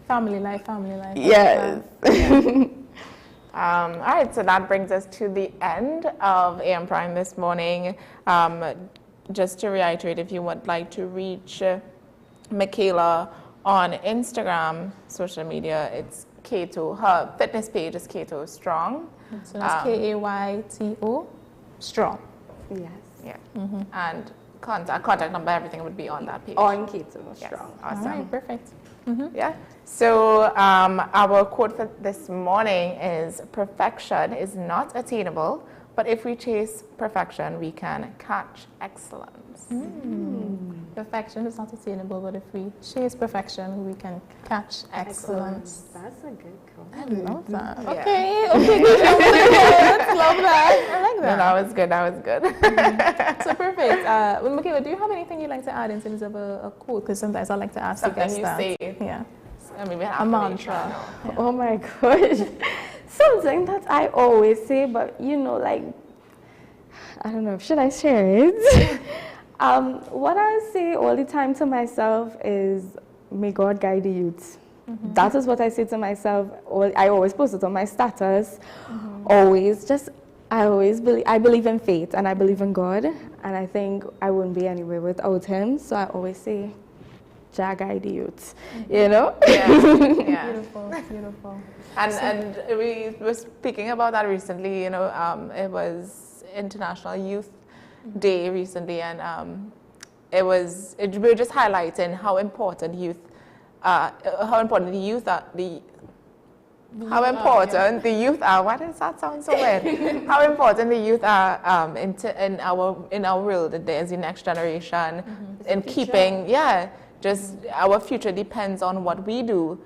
Family life. Yes. All right, so that brings us to the end of AM Prime this morning. Just to reiterate, if you would like to reach Michaela on Instagram, social media, it's Kato. Her fitness page is Kato Strong. So that's Kayto Strong. Yes. Yeah. And contact number, everything would be on that page. On Kato Strong. Yes. Awesome. All right, perfect. Yeah. So our quote for this morning is, perfection is not attainable, but if we chase perfection, we can catch excellence. Perfection is not attainable, but if we chase perfection, we can catch excellence. That's a good quote. I love that. Yeah. Okay, good. Love that. I like that. No, that was good. So perfect. Well, Michaela, do you have anything you'd like to add in terms of a quote? Because sometimes I like to ask Something the guests you that. say. Yeah. I mean, A mantra. Yeah. Oh my gosh. Something that I always say, but you know, like, I don't know, should I share it? What I say all the time to myself is, may God guide the youth. That is what I say to myself. I always post it on my status. I believe in faith and I believe in God, and I think I wouldn't be anywhere without Him. So I always say, Jah guide the youth. You know? Yeah. Beautiful. And we were speaking about that recently. You know, it was International Youth Day recently, and we were just highlighting how important the youth are. Why does that sound so weird? How important the youth are in our world. There's the next generation in keeping. Just our future depends on what we do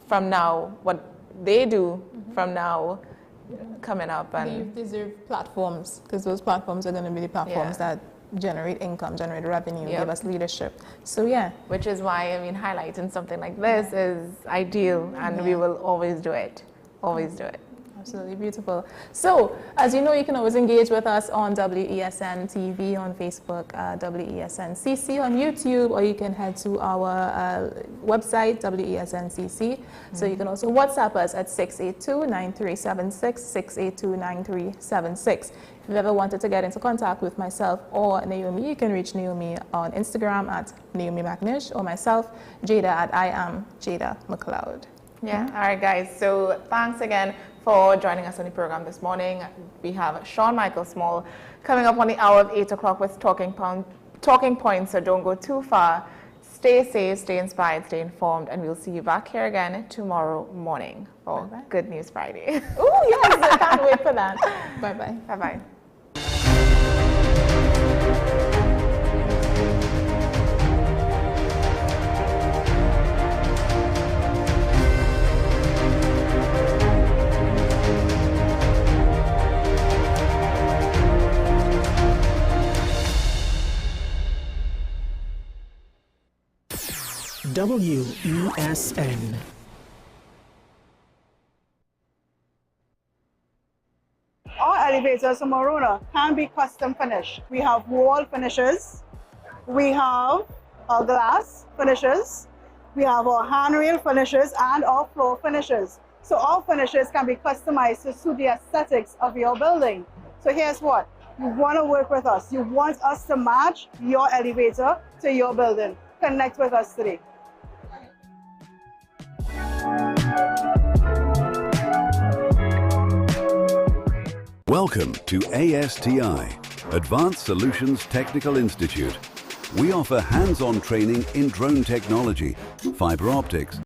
from now, what they do from now coming up. And the youth deserve platforms, because those platforms are going to be the platforms that generate income, generate revenue, give us leadership. So which is why, I mean, highlighting something like this is ideal, and we will always do it. Always do it. Absolutely beautiful. So, as you know, you can always engage with us on WESN TV on Facebook, WESN CC on YouTube, or you can head to our website, WESN-CC. So you can also WhatsApp us at 682-9376, 682-9376. If you've ever wanted to get into contact with myself or Naomi, you can reach Naomi on Instagram at Naomi McNish, or myself, Jada, at I am Jada McLeod. Yeah. All right, guys. So thanks again for joining us on the program this morning. We have Sean Michael Small coming up on the hour of 8 o'clock with talking points. So don't go too far. Stay safe, stay inspired, stay informed, and we'll see you back here again tomorrow morning for Good News Friday. Oh yes, I can't wait for that. Bye bye. Bye bye. WESN. Our elevators from Morona can be custom finished. We have wall finishes, we have our glass finishes, we have our handrail finishes, and our floor finishes. So all finishes can be customized to suit the aesthetics of your building. So here's what. You want to work with us. You want us to match your elevator to your building. Connect with us today. Welcome to ASTI, Advanced Solutions Technical Institute. We offer hands-on training in drone technology, fiber optics,